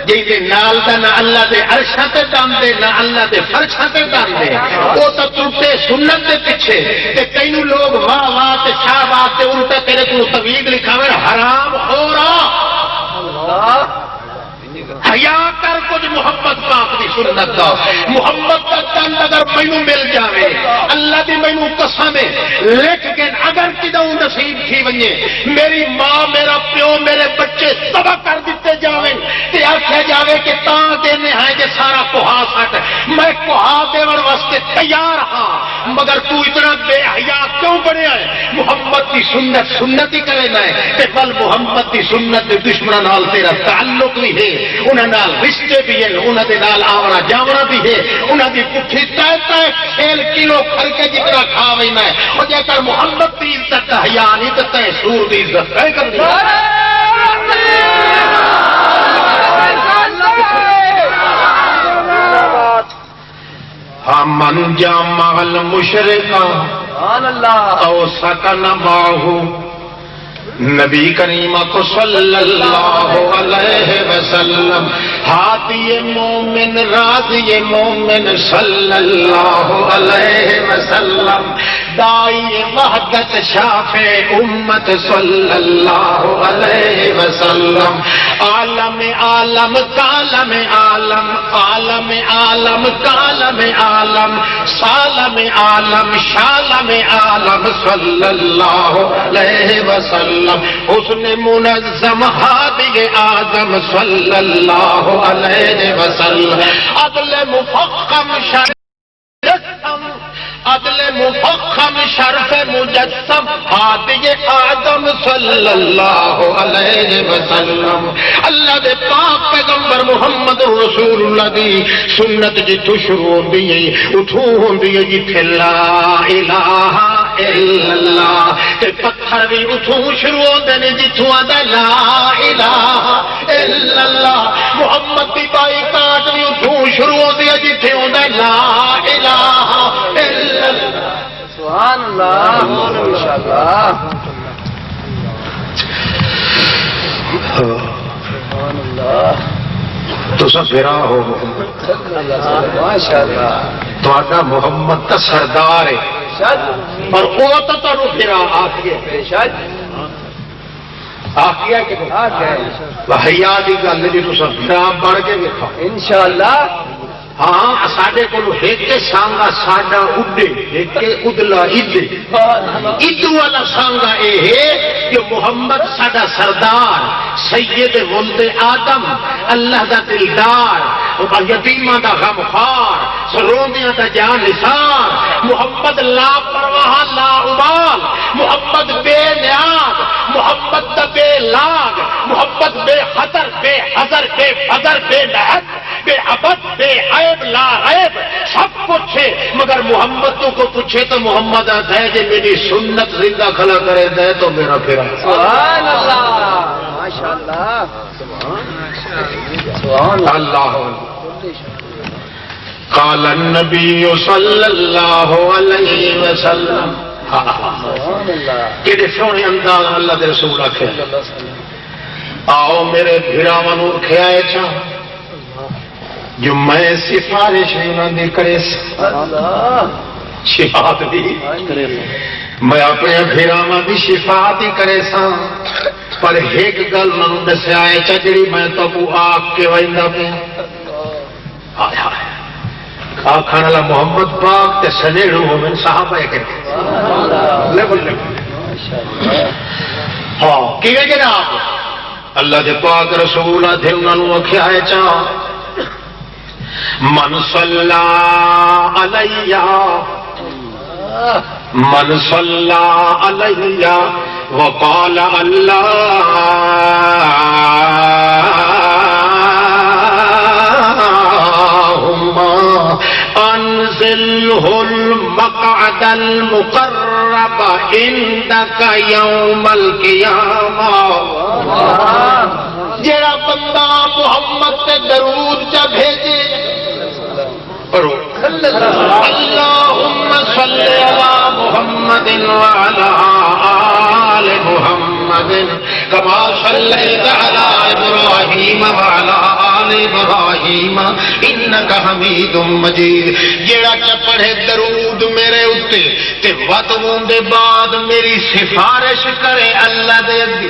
Speaker 3: جی نال دا نہ اللہ دے عرشاں تے دند نہ اللہ دے فرشاں تے دند وہ تو ٹوٹے سنت دے پیچھے تے کئی لوگ واہ واہ تے شاہ واہ تے الٹا تیرے کو توحید لکھاویں حرام ہو رہا حیا کر کچھ محمد پاک دی سنت دا محمد کا دند اگر مینوں مل جاوے اللہ دی مینوں قسم ہے لکھ کے اگر کدوں نصیب تھی ونجے میری ماں میرا پیو میرے بچے تباہ کر دیتے جاویں تے آکھیا جاوے کہ تاں دینے ہیں جے سارا کوہا سٹ میں کوہا دیون واسطے تیار ہاں مگر تو اتنا بے حیا کیوں بنیا ہے محمد دی سنت سنت ہی کرنا ہے تے بل محمد دی سنت دے دشمناں نال تیرا تعلق بھی ہے انہاں نال رشتے بھی ہیں انہاں دے نال آونا جاونا بھی ہے انہاں دی پٹھی تے کھیل کلو کر کے جتنا کھا وینا ہے او جے کر محمد دی عزت حیا نہیں تے تے سور دی عزت کر دے من جامع المشرکا او سکن باہو نبی کریم کو صلی اللہ علیہ وسلم ہادی مومن راضی مومن صلی اللہ علیہ وسلم دائی وحدت شافع امت صلی اللہ علیہ وسلم عالم عالم کالم عالم عالم عالم کالم عالم سالم عالم شالم عالم صلی اللہ علیہ وسلم حسن منظم ہادی اعظم صلی اللہ علیہ وسلم عدل مفخم عدل مفخم شرف مجسم ہادی اعظم صلی اللہ علیہ وسلم اللہ دے پاک پیغمبر محمد رسول اللہ دی سنت جتھوں شروع ہوندی ہے اتھوں ہوندی ہے جتھے لا الہ الا اللہ تے پتھر بھی اتھوں شروع ہوندے نے جتھوں آندا لا الہ الا اللہ محمد دی بائی کاٹ بھی اتھوں شروع ہوندی ہے جتھے ہوندا لا الہ الا اللہ سبحان اللہ ماشاءاللہ سبحان اللہ تو سب پھرا ہو ماشاءاللہ تہاڈا محمد کا سردار ہے پر وہ تو تانوں پھرا آکھے آخیا کہ حیا کی گل جی تو خراب بڑھ کے دیکھو
Speaker 1: انشاءاللہ
Speaker 3: ہاں ساڈے کول ایک سانگا ساڈا اڈے ایک ادلا ادے ادو والا سانگا یہ کہ محمد ساڈا سردار سید ولد آدم اللہ دا دلدار یتیماں دا غمخوار روندیاں دا جان نثار محمد لا پرواہ لا ابال محمد بے نیاز محمد دا بے لاگ محمد بے خطر بے حذر بے فضر بے نہت بے عبد بے عیب لا عیب سب کچھ ہے مگر محمد کو پوچھے تو محمد آتا ہے کہ میری سنت زندہ کھڑا کرے دے تو میرا پھرا
Speaker 1: سبحان اللہ ماشاءاللہ سبحان
Speaker 3: اللہ قال النبی صلی اللہ علیہ وسلم کہ سونے انداز اللہ دے رسول آخر آؤ میرے بھراواں نوں کھیائے چا جو میں سفارش دی کرے شفاعت دی میں اپنے بھراواں دی شفاعت ہی کرے سا پر ایک گل انہوں دسیا ہے جڑی میں تو آگ کے ویندا پیا آخر والا محمد پاک تے سنیڑو مومن صحابہ کے ہاں کی جناب اللہ دے پاک رسول تھے انہوں نے آخیا ہے چا من صلی علیہ وقال اللہم انزلہ المقعد المقرب عندک یوم القیامہ جڑا بندہ محمد تے درود چا بھیجے اللہم صلی علی محمد وعلی آل محمد کما صلیت علی ابراہیم وعلی آل ابراہیم انک حمید مجید جیڑا چا پڑھے درود میرے اتے تے وطنوں دے بعد میری سفارش کرے اللہ دے اگے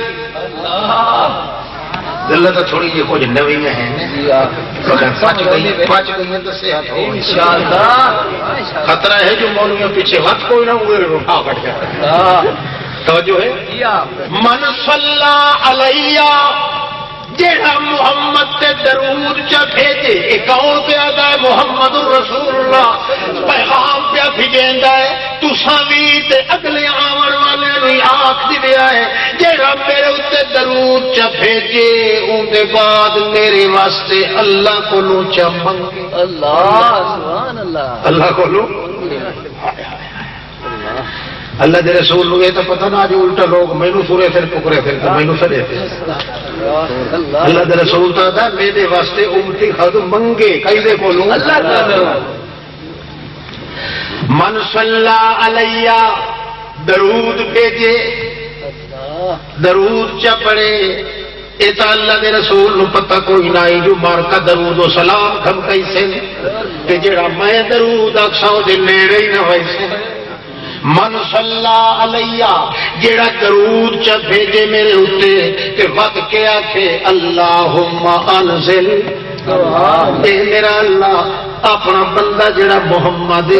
Speaker 3: اللہ تو تھوڑی جی کچھ نوی میں ہے پچ گئی تو صحت ہو انشاءاللہ خطرہ ہے جو مولویوں پیچھے وقت کوئی نہ ہوئے روٹا کٹ گیا توجہ ہے من صلی علیہ جیڑا محمد تے درود چا بھیجے ایک اور پیا ہے محمد رسول اللہ پیغام پیا بھیجیندا ہے تساں وی تے اگلے آون والے وی آکھ دیا ہے جیڑا میرے اوتے درود چا بھیجے اون دے بعد میرے واسطے اللہ کولوں چا منگے
Speaker 1: اللہ سبحان اللہ
Speaker 3: اللہ کولوں اللہ دے رسول نو یہ تو پتہ نہ جو الٹا لوگ مینوں سورے پھر پکرے پھر تو مینوں سڑے پھر اللہ دے رسول تو آتا میرے واسطے امتی خود منگے کئیدے کولوں اللہ تعالی من صلی علیہ درود بھیجے درود چا پڑے اے تا اللہ دے رسول نو پتہ کوئی نہیں جو مارکا درود و سلام کھم کیسے کہ جڑا میں درود اکساں دے نیڑے ہی نہ ویسے من صلی علیہ جیڑا درود چا بھیجے میرے اتے کہ وقت کیا کہ اللہم انزل اے میرا اللہ اپنا بندہ جڑا محمد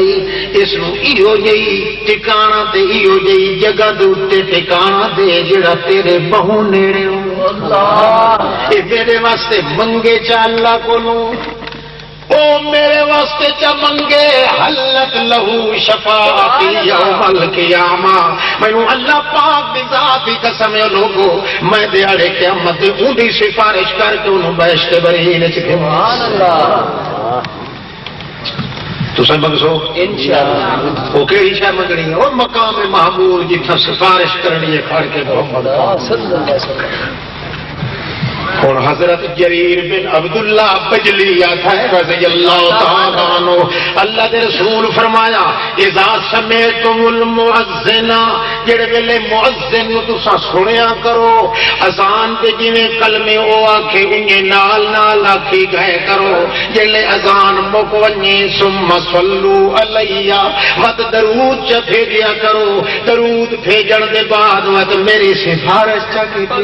Speaker 3: اس نو ایو جئی ٹھکانا تے ایو جئی جگہ دے اتے ٹھکانا دے جڑا تیرے بہو نیڑے ہو اللہ اے میرے واسطے منگے چا اللہ کولوں او میرے واسطے چا منگے حلت لہو شفاعتی یوم القیامہ میں اللہ پاک دی ذات دی قسم لوگو میں دیاڑے قیامت اونی سفارش کر کے انہوں بیشتے برین چکے سبحان اللہ تو سن منگسو انشاءاللہ وہ کیڑی شے منگنی ہے وہ مقام محمود جتھا سفارش کرنی ہے کھڑ کے محمد صلی اللہ علیہ وسلم کون حضرت جریر بن عبداللہ بجلی آتا ہے رضی اللہ تعالیٰ عنہ، اللہ دے رسول فرمایا اذا سمیعتم المؤذن، جڑے ویلے مؤذن نو تساں سنیا کرو اذان دے جویں کلمے او آکھے انجے نال نال آکھی گئے کرو، جڑے اذان مک ونجے ثم صلو علیہ ود درود چ بھیجیا کرو، درود بھیجن دے بعد ود میری سفارش چا کیتی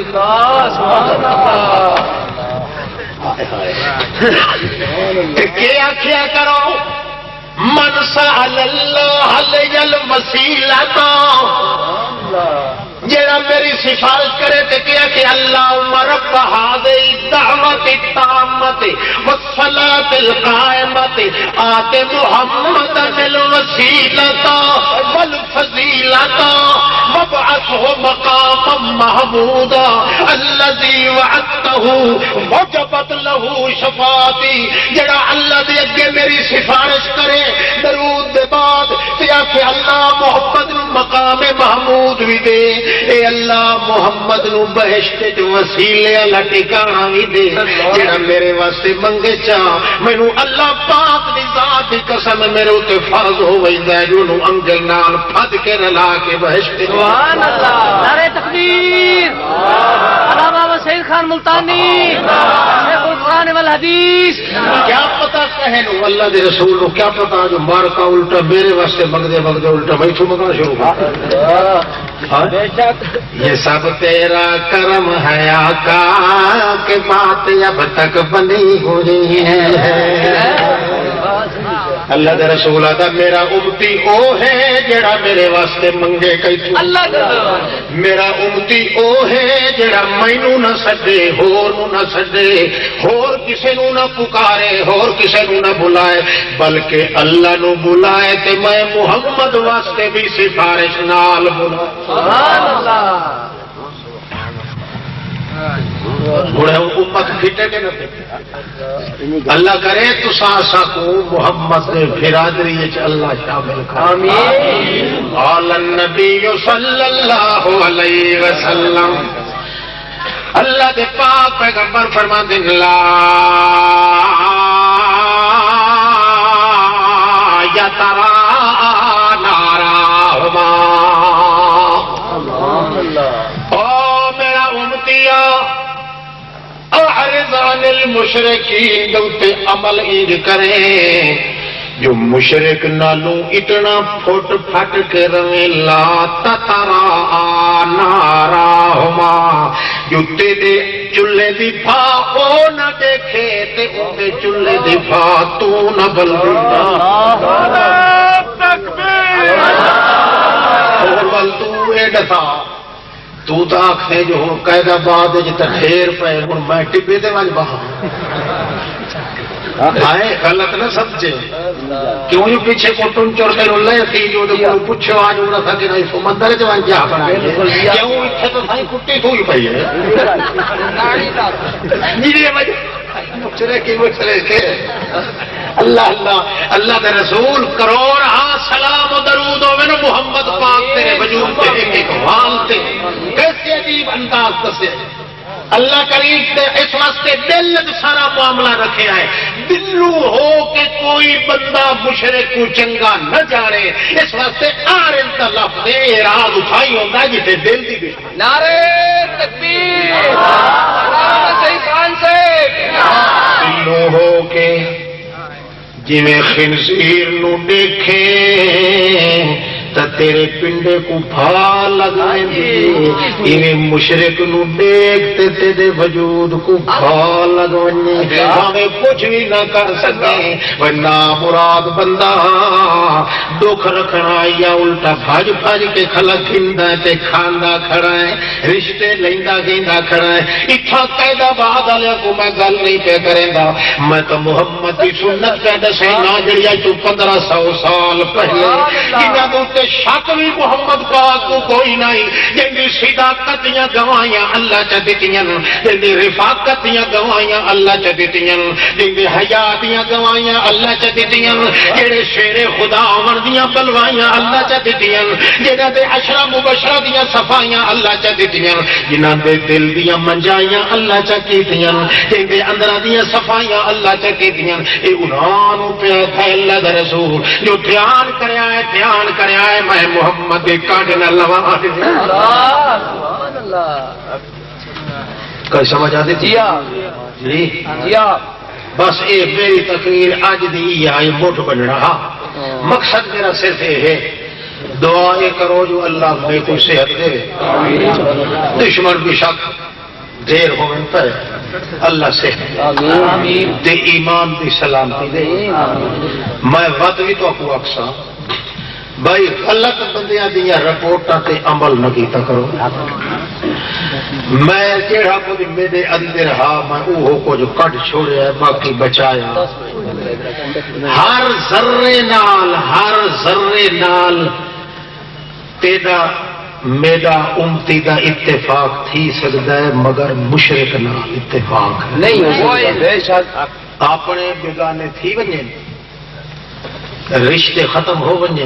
Speaker 3: کیا آخیا کرو من سأل اللہ لیل وسیلۃ، جڑا میری سفارش کرے تے کیا کہ اللہم رب ہذه الدعوۃ التامۃ والصلاۃ القائمۃ آت محمدا الوسیلۃ والفضیلۃ وابعثه مقاما محمودا الذی وعدته وجبت له شفاعتی، جڑا اللہ دے اگے میری سفارش کرے درود دے بعد تے کہ اللہ محمد نو مقام محمود بھی دے، اے اللہ محمد نو بہشت وچ وسیلے والا ٹھکانہ بھی دے، جڑا میرے واسطے منگے چاہ مینوں اللہ پاک دی ذات دی قسم میرے اوتے فرض ہو ویندا ہے جو انگل نال پھد کے رلا کے بہشت۔
Speaker 1: سبحان اللہ، نعرہ تکبیر، علامہ سید خان ملتانی، شیخ القرآن والحدیث۔
Speaker 3: کیا پتہ کہے نو اللہ دے رسول نو کیا پتہ جو مار کا الٹا میرے واسطے مگدے مگدے الٹا بیٹھو مگنا شروع کر۔ یہ سب تیرا کرم ہے آقا کہ بات اب تک بنی ہوئی ہے۔ اللہ دے رسول آتا میرا امتی او ہے جڑا میرے واسطے منگے کئی تو، میرا امتی او ہے جڑا مینوں نہ سدے ہور نو نہ سدے، ہور کسے نو نہ پکارے، ہور کسے نو نہ بلائے، بلکہ اللہ نو بلائے تے میں محمد واسطے بھی سفارش نال بلا۔
Speaker 1: سبحان اللہ،
Speaker 3: بڑے امت پھٹے کے نہ پھٹے، اللہ کرے تو ساسا کو محمد نے برادری وچ اللہ شامل کر۔
Speaker 1: آمین۔
Speaker 3: قال النبی صلی اللہ علیہ وسلم، اللہ دے پاک پیغمبر فرماتے ہیں لا یترا نارہما، او میرا امتیا اعرض عن المشرکین، دوتے عمل اینج کریں جو مشرک نالوں اتنا پھٹ پھٹ کے رویں لا تترا نارہما، جو تیرے چلے دی پھا او نہ دیکھے تے ان دے چلے دی پھا تو نہ بلدی
Speaker 4: تکبیر،
Speaker 3: اور بل تو اے ڈسا تو تا آکھنے جو ہوں قید آباد جتا ٹھیر پہ ہوں میں ٹبے دے واج بہا آئے غلط نہ سمجھے، کیوں ہی پیچھے کوٹن چور کے رولے تھی جو دے کو پوچھو آج انہاں تھا کہ نہیں سمندر جو ان جا بنا کیوں اتھے تو سائیں کٹی ہوئی پئی ہے جی وجہ مچرے کی مچرے کے اللہ اللہ اللہ دے رسول کروڑ ہاں سلام و درود ہوے نا محمد پاک تیرے وجود پہ ایک ایک حال تے کیسے عجیب انداز دسے اللہ کریم نے اس واسطے دل سارا معاملہ رکھے ہے، دلو ہو کہ کوئی بندہ مشرک کو چنگا نہ جانے، اس واسطے عارض دا لفظ راز اٹھائی ہوتا ہے جسے دل دی بھی
Speaker 1: نعرہ تکبیر، علامہ سید خان سے
Speaker 3: دلو ہو کے جویں خنزیر نو دیکھے تا تیرے پنڈے کو بھا لگائیں دی، ایویں مشرک نو دیکھتے تیرے وجود کو بھا لگائیں، ہمیں کچھ بھی نہ کر سکیں، ورنہ مراد بندہ دکھ رکھنا یا الٹا بھاج بھاج کے کھلا کھندا تے کھاندا کھڑا ہے، رشتے لیندا گیندا کھڑا ہے۔ اتھا قید آباد والے کو میں گل نہیں پہ کریں گا، میں تو محمد کی سنت پہ دسے نہ جڑیا تو 1500 سال پہلے جنہاں دے شک بھی محمد پاک کو کوئی نہیں جن صداقت دیاں گواہیاں اللہ چ دتیاں جن رفاقت دیاں گواہیاں اللہ چ دتیاں جن حیا دیاں گواہیاں اللہ چ دتیاں جڑے شیر خدا عمر دیاں بلوائیاں اللہ چ دتیاں جنہاں دے عشرہ مبشرہ دیاں صفائیاں اللہ چ دتیاں جنہاں دے دل دیاں منجائیاں اللہ چ کیتیاں جن دے اندر دیاں صفائیاں اللہ چ کیتیاں اے انہاں نو پیا تھا اللہ دا رسول جو دھیان کریا ہے میں محمد دے کاڈ نہ لواں
Speaker 1: سبحان اللہ
Speaker 3: کوئی سمجھ آ دی جی بس اے میری تقریر اج دی آئی مٹھ بن رہا مقصد میرا صرف یہ ہے دعا یہ کرو جو اللہ میں کوئی صحت دے دشمن بھی شک دیر ہو پر اللہ سے دے ایمان دی سلامتی دے میں وقت بھی تو کو اکسا بھائی اللہ کے بندیاں دیا رپورٹاں تے عمل نہ کیتا کرو میں جڑا کچھ میرے اندر ہا میں وہ کچھ کٹ چھوڑیا باقی بچایا ہر ذرے نال تیرا میرا امتی دا اتفاق تھی سکتا ہے مگر مشرک نال اتفاق نہیں بے شک اپنے بیگانے تھی ونجے رشتے ختم ہو ونجے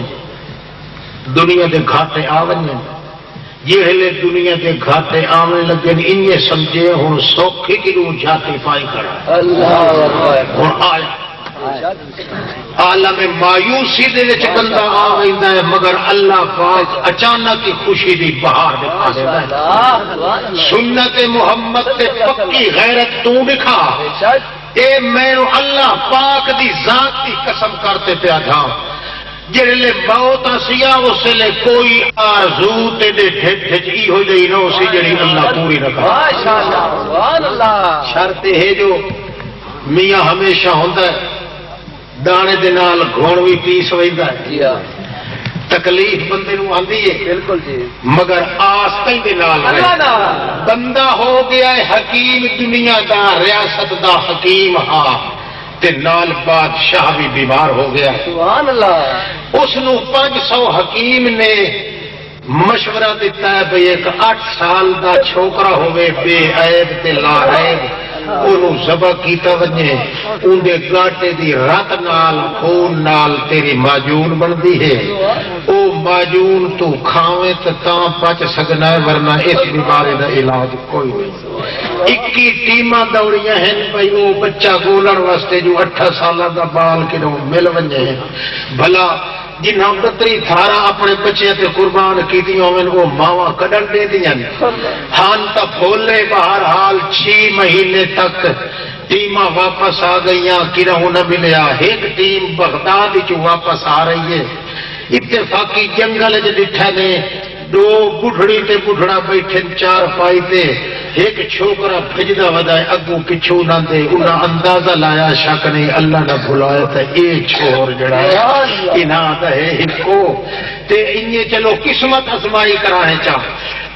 Speaker 3: دنیا دے گھاٹے آ ونجے جہلے دنیا کے گھاٹے آنے لگے انہیں سمجھے ہوں سوکھی کی روح جاتی پائی کرا ہوں آیا عالم مایوسی دے وچ بندہ آ ویندا ہے مگر اللہ پاک اچانک کی خوشی دی بہار دکھا دیندا ہے سنت محمد تے پکی غیرت تو دکھا اے میں اللہ پاک دی ذات دی قسم کرتے پیا تھا جڑے موت آسیا اس لے کوئی آرزو تیرے ڈھٹ ای ہو جئی نو سی جڑی اللہ پوری نہ کرے ماشاءاللہ سبحان اللہ شرط ہے جو میاں ہمیشہ ہوندا ہے دانے دے نال گھون بھی پیس ویندا ہے تکلیف بندے نو آندی ہے بالکل جی مگر آس کہیں نال بندہ ہو گیا ہے حکیم دنیا دا ریاست دا حکیم ہاں تے نال بادشاہ بھی بیمار ہو گیا سبحان اللہ اس نو 500 حکیم نے مشورہ دیتا ہے بھئی ایک 8 سال دا چھوکرا ہوئے بے عیب تے لا عیب انہوں ذبح کیتا ونجے اندے گاٹے دی رات نال خون نال تیری ماجون بندی ہے او ماجون تو کھاویں تاں بچ سکنا ہے ورنہ اس بیماری دا علاج کوئی نہیں 21 ٹیماں دوڑیاں ہیں بھئی وہ بچہ گولن واسطے جو 8 سالہ دا بال کنوں مل ونجے ہیں بھلا جنہاں 32 تھارا اپنے بچے تے قربان کیتی ہوئے وہ ماواں کڈن دے دیاں ہاں تا بھولے بہرحال 6 مہینے تک ٹیماں واپس آ گئیاں کنہوں نہ ملیا ایک ٹیم بغداد چ واپس آ رہی ہے اتفاقی جنگل چ ڈٹھا نے 2 بڈھڑی تے بڈھڑا بیٹھے 4 پائی تے ایک چھوکرا بھجدا ودائے اگوں پچھو نہ دے انہاں اندازہ لایا شک نہیں اللہ نہ بھلایا تے اے چھوڑ جڑا انہاں دا ہے ہکو تے انہیں چلو قسمت ازمائی کراہیں چاہ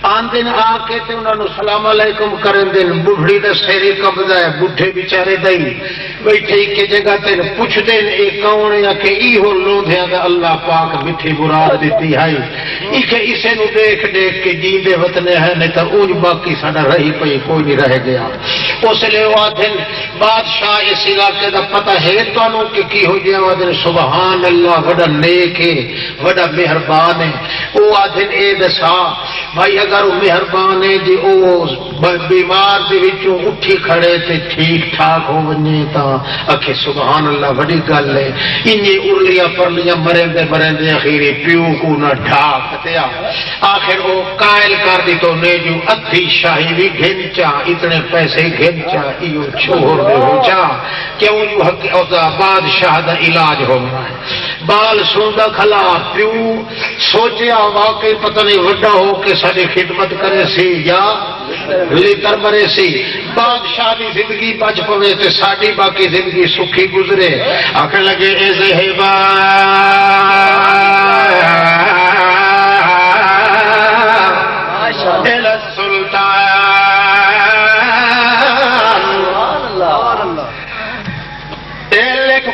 Speaker 3: آندن آ کے تے انہاں نو سلام علیکم کرن دن بڈھڑی دا سیری قبضہ ہے بڈھے بیچارے دئی بیٹھے کے جگہ تے پوچھ دین اے کون ہے کہ ای ہو لوندھیاں دا اللہ پاک میٹھی مراد دیتی ہے ایکھے اسے نو دیکھ کے جیندے وطنے ہیں نہیں تا اونج باقی ساڈا رہی پئی کوئی نہیں رہ گیا اس لیے آدھن بادشاہ اس علاقے دا پتہ ہے تانوں کہ کی ہو گیا آدھن سبحان اللہ وڈا نیک ہے وڈا مہربان ہے او آدھن اے دسا بھائی اگر وہ مہربان ہے جی او بیمار دے وچوں اٹھی کھڑے تے ٹھیک ٹھاک ہو ونجے تا اکھے سبحان اللہ وڈی گل ہے انہیں ارلیاں پرلیاں مرندے اخیری پیو کو نہ ڈھاک دیا آخر وہ قائل کر دی تو نے جو ادھی شاہی بھی گھنچا اتنے پیسے گھنچا ایو چھوڑ دے ہو جا کیوں جو بادشاہ دا علاج ہو رہا ہے بال سوندا کھلا پیو سوچیا واقعی پتہ نہیں وڈا ہو کے ساری خدمت کرے سی یا لیتر مرے سی بادشاہ دی زندگی بچ پوے تے ساڈی باقی زندگی سکھی گزرے آخر لگے اے زہبا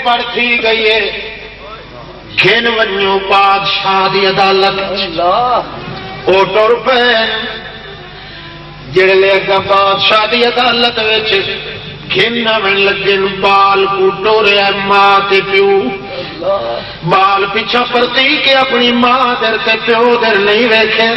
Speaker 3: پڑ تھی گئی ہے گھن ونجو بادشاہ دی عدالت او ٹر پے جڑے لے گا بادشاہ دی عدالت وچ گھن آون لگے بال کو ٹوریا ماں تے پیو بال پیچھا پرتی کہ اپنی ماں در تے پیو در نہیں ویکھے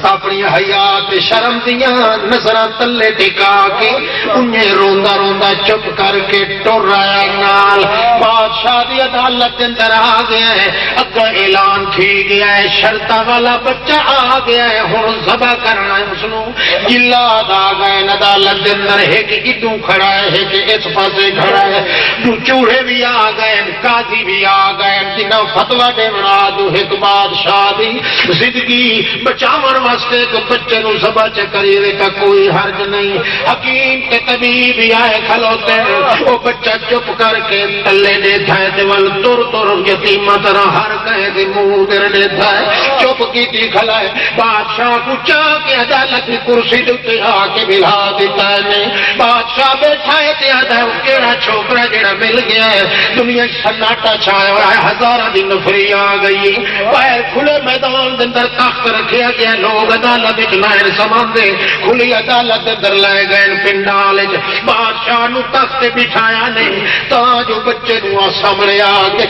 Speaker 3: اپنی حیات شرم دیاں نظراں تلے ٹکا کے انہیں روندا روندا چپ کر کے ٹر آیا نال بادشاہ دی عدالت اندر آ گیا ہے اگا اعلان تھی گیا ہے شرطاں والا بچہ آ گیا ہے ہن ذبح کرنا ہے اس نو جلاد آ گئے عدالت دے اندر ایک ادوں کھڑا ہے ایک اس پاسے کھڑا ہے دو چوڑے بھی آ گئے قاضی بھی آ گئے جنہاں فتوی دینا دو ایک بادشاہ دی زندگی بچاون واسطے ایک بچے نو ذبح کریے کا کوئی حرج نہیں حکیم تے طبیب بھی آئے کھلوتے وہ بچہ چپ کر کے تلے دیتا ہے دیوال تر تر یتیمہ طرح ہر کہے دے منہ در دیتا ہے چپ کیتی کھلا ہے بادشاہ کو چاہ کے عدالت کی کرسی دیتے آ کے بلا دیتا ہے بادشاہ بیٹھا ہے تے آدھا کیڑا چھوکرا جڑا مل گیا ہے دنیا سناٹا چھایا ہوا ہے ہزاراں دی نفری آ گئی باہر کھلے میدان دے اندر تخت رکھیا گیا لوگ عدالت وچ لائن سماندے کھلی عدالت دے اندر لے گئے پنڈال وچ بادشاہ نو تخت تے بٹھایا نہیں تاں جو بچے نو سامنے آ کے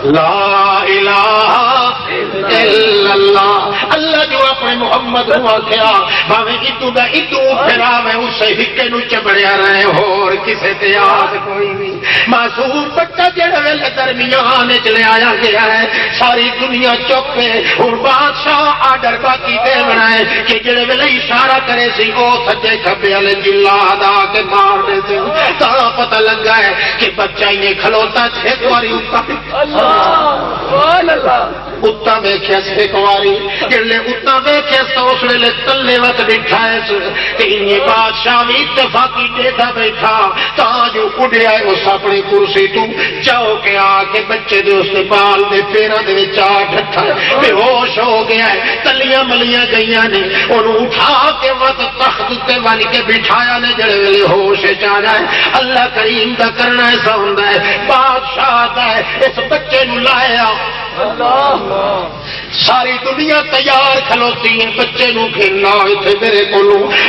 Speaker 3: لا الہ الا اللہ اللہ جو اپنے محمد نو آکھیا بھاویں ادو دا ادو پھراوے اسے ہکے نو چبڑیا رہے اور کسے تے یاد کوئی نہیں معصوم بچہ جڑے ویلے درمیان وچ لے آیا گیا ہے ساری دنیا چپ ہے اور بادشاہ آرڈر باقی دے بنائے کہ جڑے ویلے اشارہ کرے سی او سجے کھبے والے جلاد آ کے مار دے سی تاں پتہ لگا ہے کہ بچہ ہی کھلوتا ایک واری اتنا ویکھیا ایک واری جلے اتنا ویکھیا تو اس ویلے تلے وت بٹھا ہے بادشاہ بھی اتفاقی دیتا بیٹھا تاں جو اڈیا ہے اس اپنی کرسی تو چاہو کے آ کے بچے دے اس بال دے پیراں دے وچ آ ڈٹھا بے ہوش ہو گیا ہے تلیاں ملیاں گئیاں نے انہوں اٹھا کے وقت تخت تے ول کے بٹھایا نے جڑے ویلے ہوش وچ آ جائے اللہ کریم دا کرنا ایسا ہوندا ہے بادشاہ دا ہے اس بچے نو لایا ساری دنیا تیار کھلوتی ہے بچے نو گھرنا اتنے میرے کو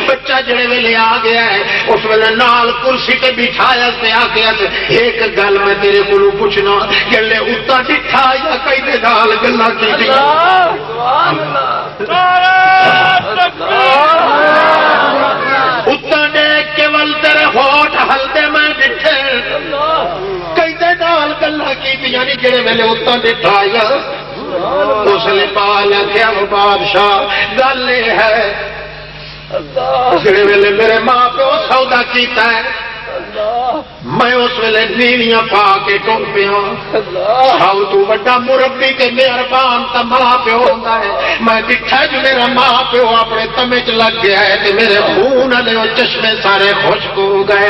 Speaker 3: بچہ جڑے ویلے آ گیا ہے اس ویلے نال کرسی تے بٹھایا تے آ گیا ایک گل میں تیرے کو پوچھنا گلے اتنا ڈٹھا یا کئی دے نال گلا کی اتنا دیکھ کے ول تیرے ہوٹ ہلدے میں ڈٹھے کئی دے نال گلا کی یعنی جڑے ویلے اتنا ڈٹھا یا اس نے پالا کیا وہ بادشاہ گل یہ ہے جڑے ویلے میرے ماں پیو سودا کیتا ہے میں اس ویلے نیویاں پا کے ٹر پیا سب تو بڑا مربی تے مہربان تا ماں پیو ہوندا ہے میں دیکھا جو میرا ماں پیو اپنے تمے چ لگ گیا ہے تے میرے خون والے چشمے سارے خشک ہو گئے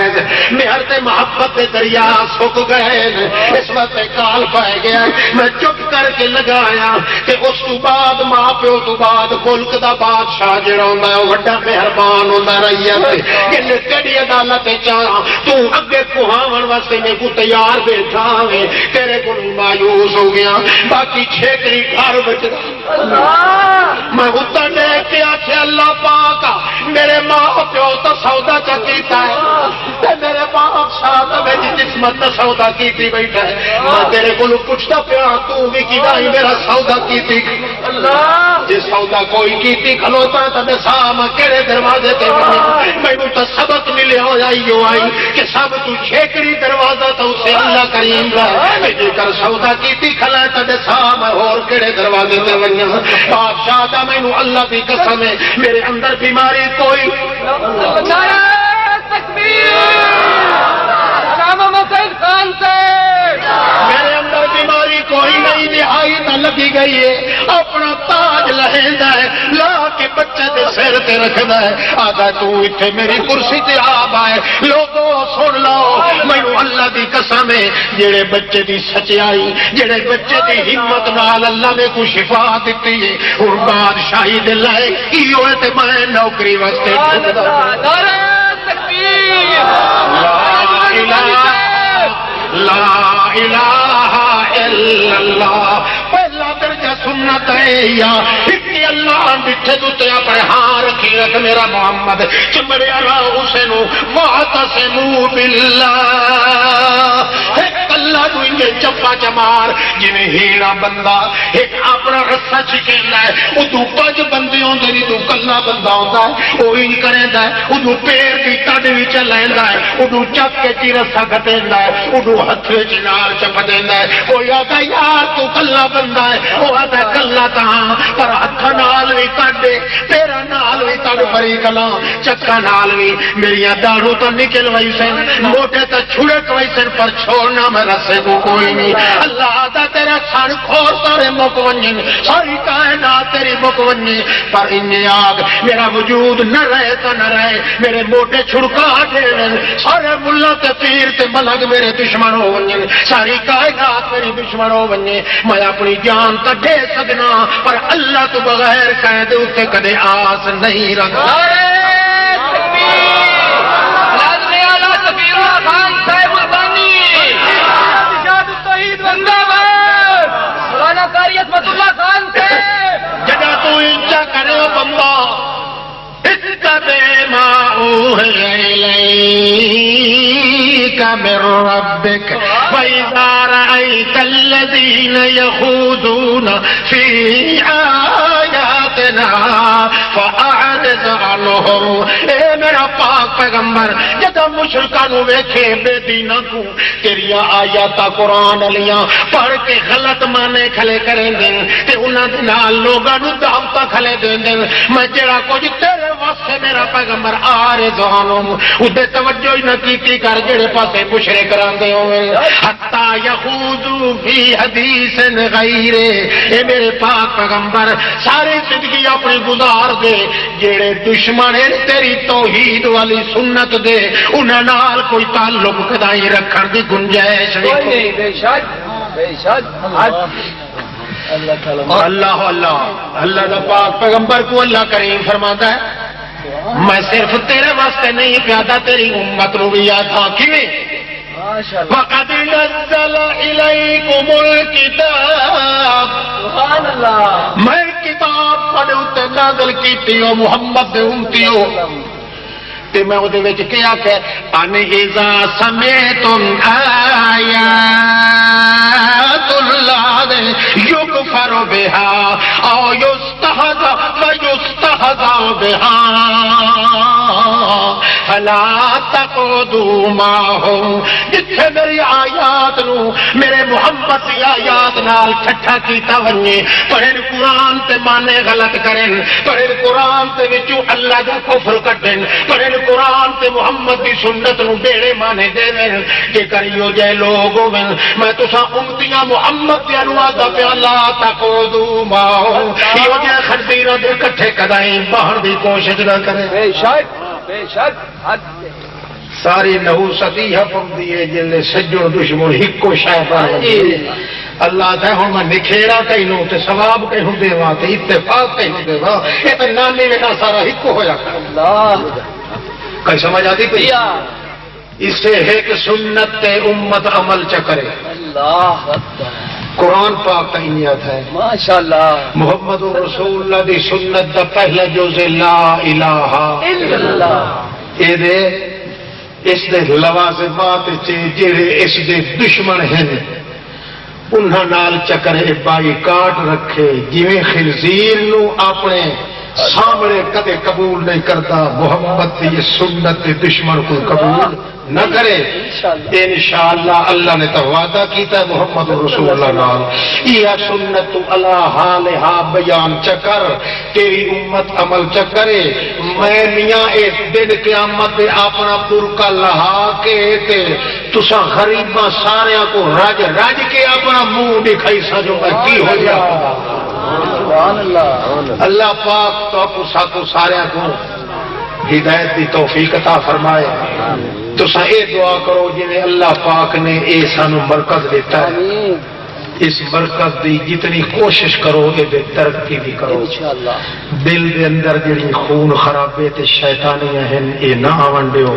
Speaker 3: مہر تے محبت دے دریا سک گئے اس وقت کال پائے گیا میں چپ کر کے لگایا کہ اس تو بعد ماں پیو تو بعد ملک دا بادشاہ جڑا ہوندا ہے بڑا مہربان ہوندا رہیا تے کہ کڑی عدالت چاہ تو اگے کہاون واسطے میں کو تیار بیٹھا ہے تیرے کو مایوس ہو گیا باقی چھیکری گھر بچ میں اتنا دیکھ کے آخیا اللہ پاک میرے ماں پیو تو سودا کیتا ہے میرے باپ صاحب میری قسمت کا سودا کیتی بیٹھا ہے میں تیرے کو پوچھتا پیا تو بھی کی نہیں میرا سودا کیتی جی سودا کوئی کیتی کھلوتا تو دسا میں کہڑے دروازے تے مینوں تو سبق ملے ہو آئی کہ سب تو چھیکڑی دروازہ تو اسے اللہ کریم کا جے کر سودا کیتی کھلا تو دسا میں اور کہڑے دروازے تے ونجا بادشاہ دا مینوں اللہ دی قسم ہے میرے اندر بیماری کوئی نعرہ تکبیر میرے اندر بیماری کوئی نہیں نہائی نہ لگی گئی ہے اپنا تاج لہندا ہے لا کے بچے دے سر تے رکھدا ہے آدھا تو ایتھے میری کرسی تے آپ آئے لوگوں سن لو مینوں اللہ دی قسم ہے جڑے بچے دی سچائی جڑے بچے دی ہمت نال اللہ نے کو شفا دتی ہے اور بادشاہی دے لائے کی ہوئے تے میں نوکری واسطے نعرہ تکبیر لا الہ لا الہ الا اللہ پہلا درجہ سنت ہے یا کہ اللہ مٹھے دوتے اپنے ہاں رکھی رکھ میرا محمد چمڑے اللہ حسین واعتصموا باللہ ایک اللہ کو انجھے چپا چمار جنہیں ہیڑا بندہ ایک اپنا رسا چکینا ہے ادھو پج بندے ہوں دے تو کلا بندہ ہوتا ہے وہ ہی کریں دا ہے ادھو پیر کی تڑ بھی چلیں دا ہے ادھو چک کے چی رسا گھٹیں دا ہے ادھو ہتھے چنار چپ دیں دا ہے کوئی آتا ہے یار تو کلا بندہ ہے وہ آتا ہے کلا تہاں پر ہتھا نال بھی کٹے پیرا نال بھی تڑ بری کلا چکا نال بھی میریاں داڑوں تو نکل وئی سن موٹے تو چھڑک وئی سن پر چھوڑنا میں رسے کو کوئی نہیں اللہ آتا تیرا سن کھور تارے مکونین ساری کائنات تیری مکونین پر انہیں آگ میرا وجود نہ رہے تو نہ رہے میرے موٹے چھڑکا دھیرن سارے ملہ تے پیر تے ملک میرے دشمن ہو ونین ساری کائنات میری دشمن ہو ونین میں اپنی جان تا دے سکنا پر اللہ تو بغیر قید اتے کدے آس نہیں رکھتا جگہ تو انچا کرے بندہ اتبع ما اوحی الیک من ربک وَإِذَا رَأَيْتَ الَّذِينَ يَخُوضُونَ فِي آيَاتِنَا فَأَعْرِضْ عَنْهُمْ اے میرا پاک پیغمبر جدہ مشرکانوں ویکھے بے دینہ کو تیری آیاتہ قرآن علیاں پڑھ کے غلط مانے کھلے کریں دیں تے انہاں دنال لوگاں نو دعوتاں کھلے دیں دیں میں جڑا کچھ تیرے واسطے میرا پیغمبر آرز عنہم ادھے توجہ ہی نہ کیتی کر جڑے پاسے مشرک کراندے ہوئے حتی یخوضوا فی حدیث غیرے اے میرے پاک پیغمبر ساری زندگی اپنی گزار دے جڑے دشمن تیری توحید والی سنت دے انہاں نال کوئی تعلق کدائی رکھن دی گنجائش نہیں بے شک اللہ اللہ دا پاک پیغمبر کو اللہ کریم فرماتا ہے میں صرف تیرے واسطے نہیں پیادا تیری امت رو بھی یاد تھا کیویں وَقَدْ نَزَّلَ إِلَيْكُمُ الْكِتَابَ سبحان اللہ میں کتاب پڑھ اتے نازل کیتی ہو محمد دے امتیو تے میں وہ وچ کیا کہ ان اذا سمعتم آیات اللہ یکفر بها او یستہزأ بها فلا تقعدوا معهم جتھے میری آیات نو میرے محمد کی آیات نال ٹھٹھا کیتا ونجے پڑھن قرآن تے مانے غلط کرن پڑھن قرآن تے وچوں اللہ دا کفر کڈن پڑھن قرآن تے محمد دی سنت نو بیڑے مانے دین جے کریو جے لوگ ہون میں تساں امتیاں محمد دے انوادا پہ اللہ تقعدوا معهم یہ جے خنزیراں دے کٹھے کدائیں باہر دی کوشش نہ کرے بے شک ساری نحوستی حکم دیے جن سجو دشمن ہکو شاہ پر اللہ تے ہن میں نکھیڑا کہنوں تے ثواب کہوں دیواں تے اتفاق کہوں دیواں اے تے نانے ویلا سارا ہکو ہویا اللہ کئی سمجھ آتی کوئی اس سے ہے کہ سنت تے امت عمل چکرے اللہ قرآن پاک تعنیت ہے ماشاءاللہ محمد رسول اللہ دی سنت دا پہلا جز لا الہ الا اللہ اے دے اس دے لوازمات جڑے اس دے دشمن ہیں انہاں نال چکرے بائی کاٹ رکھے جویں خنزیر نو اپنے سامنے کدے قبول نہیں کرتا محمد کی سنت دشمن کو قبول نہ کرے انشاءاللہ اللہ نے تو وعدہ کیتا ہے محمد رسول اللہ نال یہ سنت اللہ حالہا بیان چکر تیری امت عمل چکرے میں میاں اس دن قیامت اپنا برقع لہا کے تے تساں غریباں ساریاں کو رج رج کے اپنا منہ دکھائی سجو گا کی ہو جائے اللہ پاک تو ساتھ سارے کو ہدایت کی توفیق عطا فرمائے تو اے دعا کرو جی اللہ پاک نے اے سانو مرکز دیتا ہے اس مرکز دی جتنی کوشش کرو گے بے ترقی بھی کرو دل دے اندر جڑی خون خرابے تے شیطانیاں ہیں اے نہ آون دیو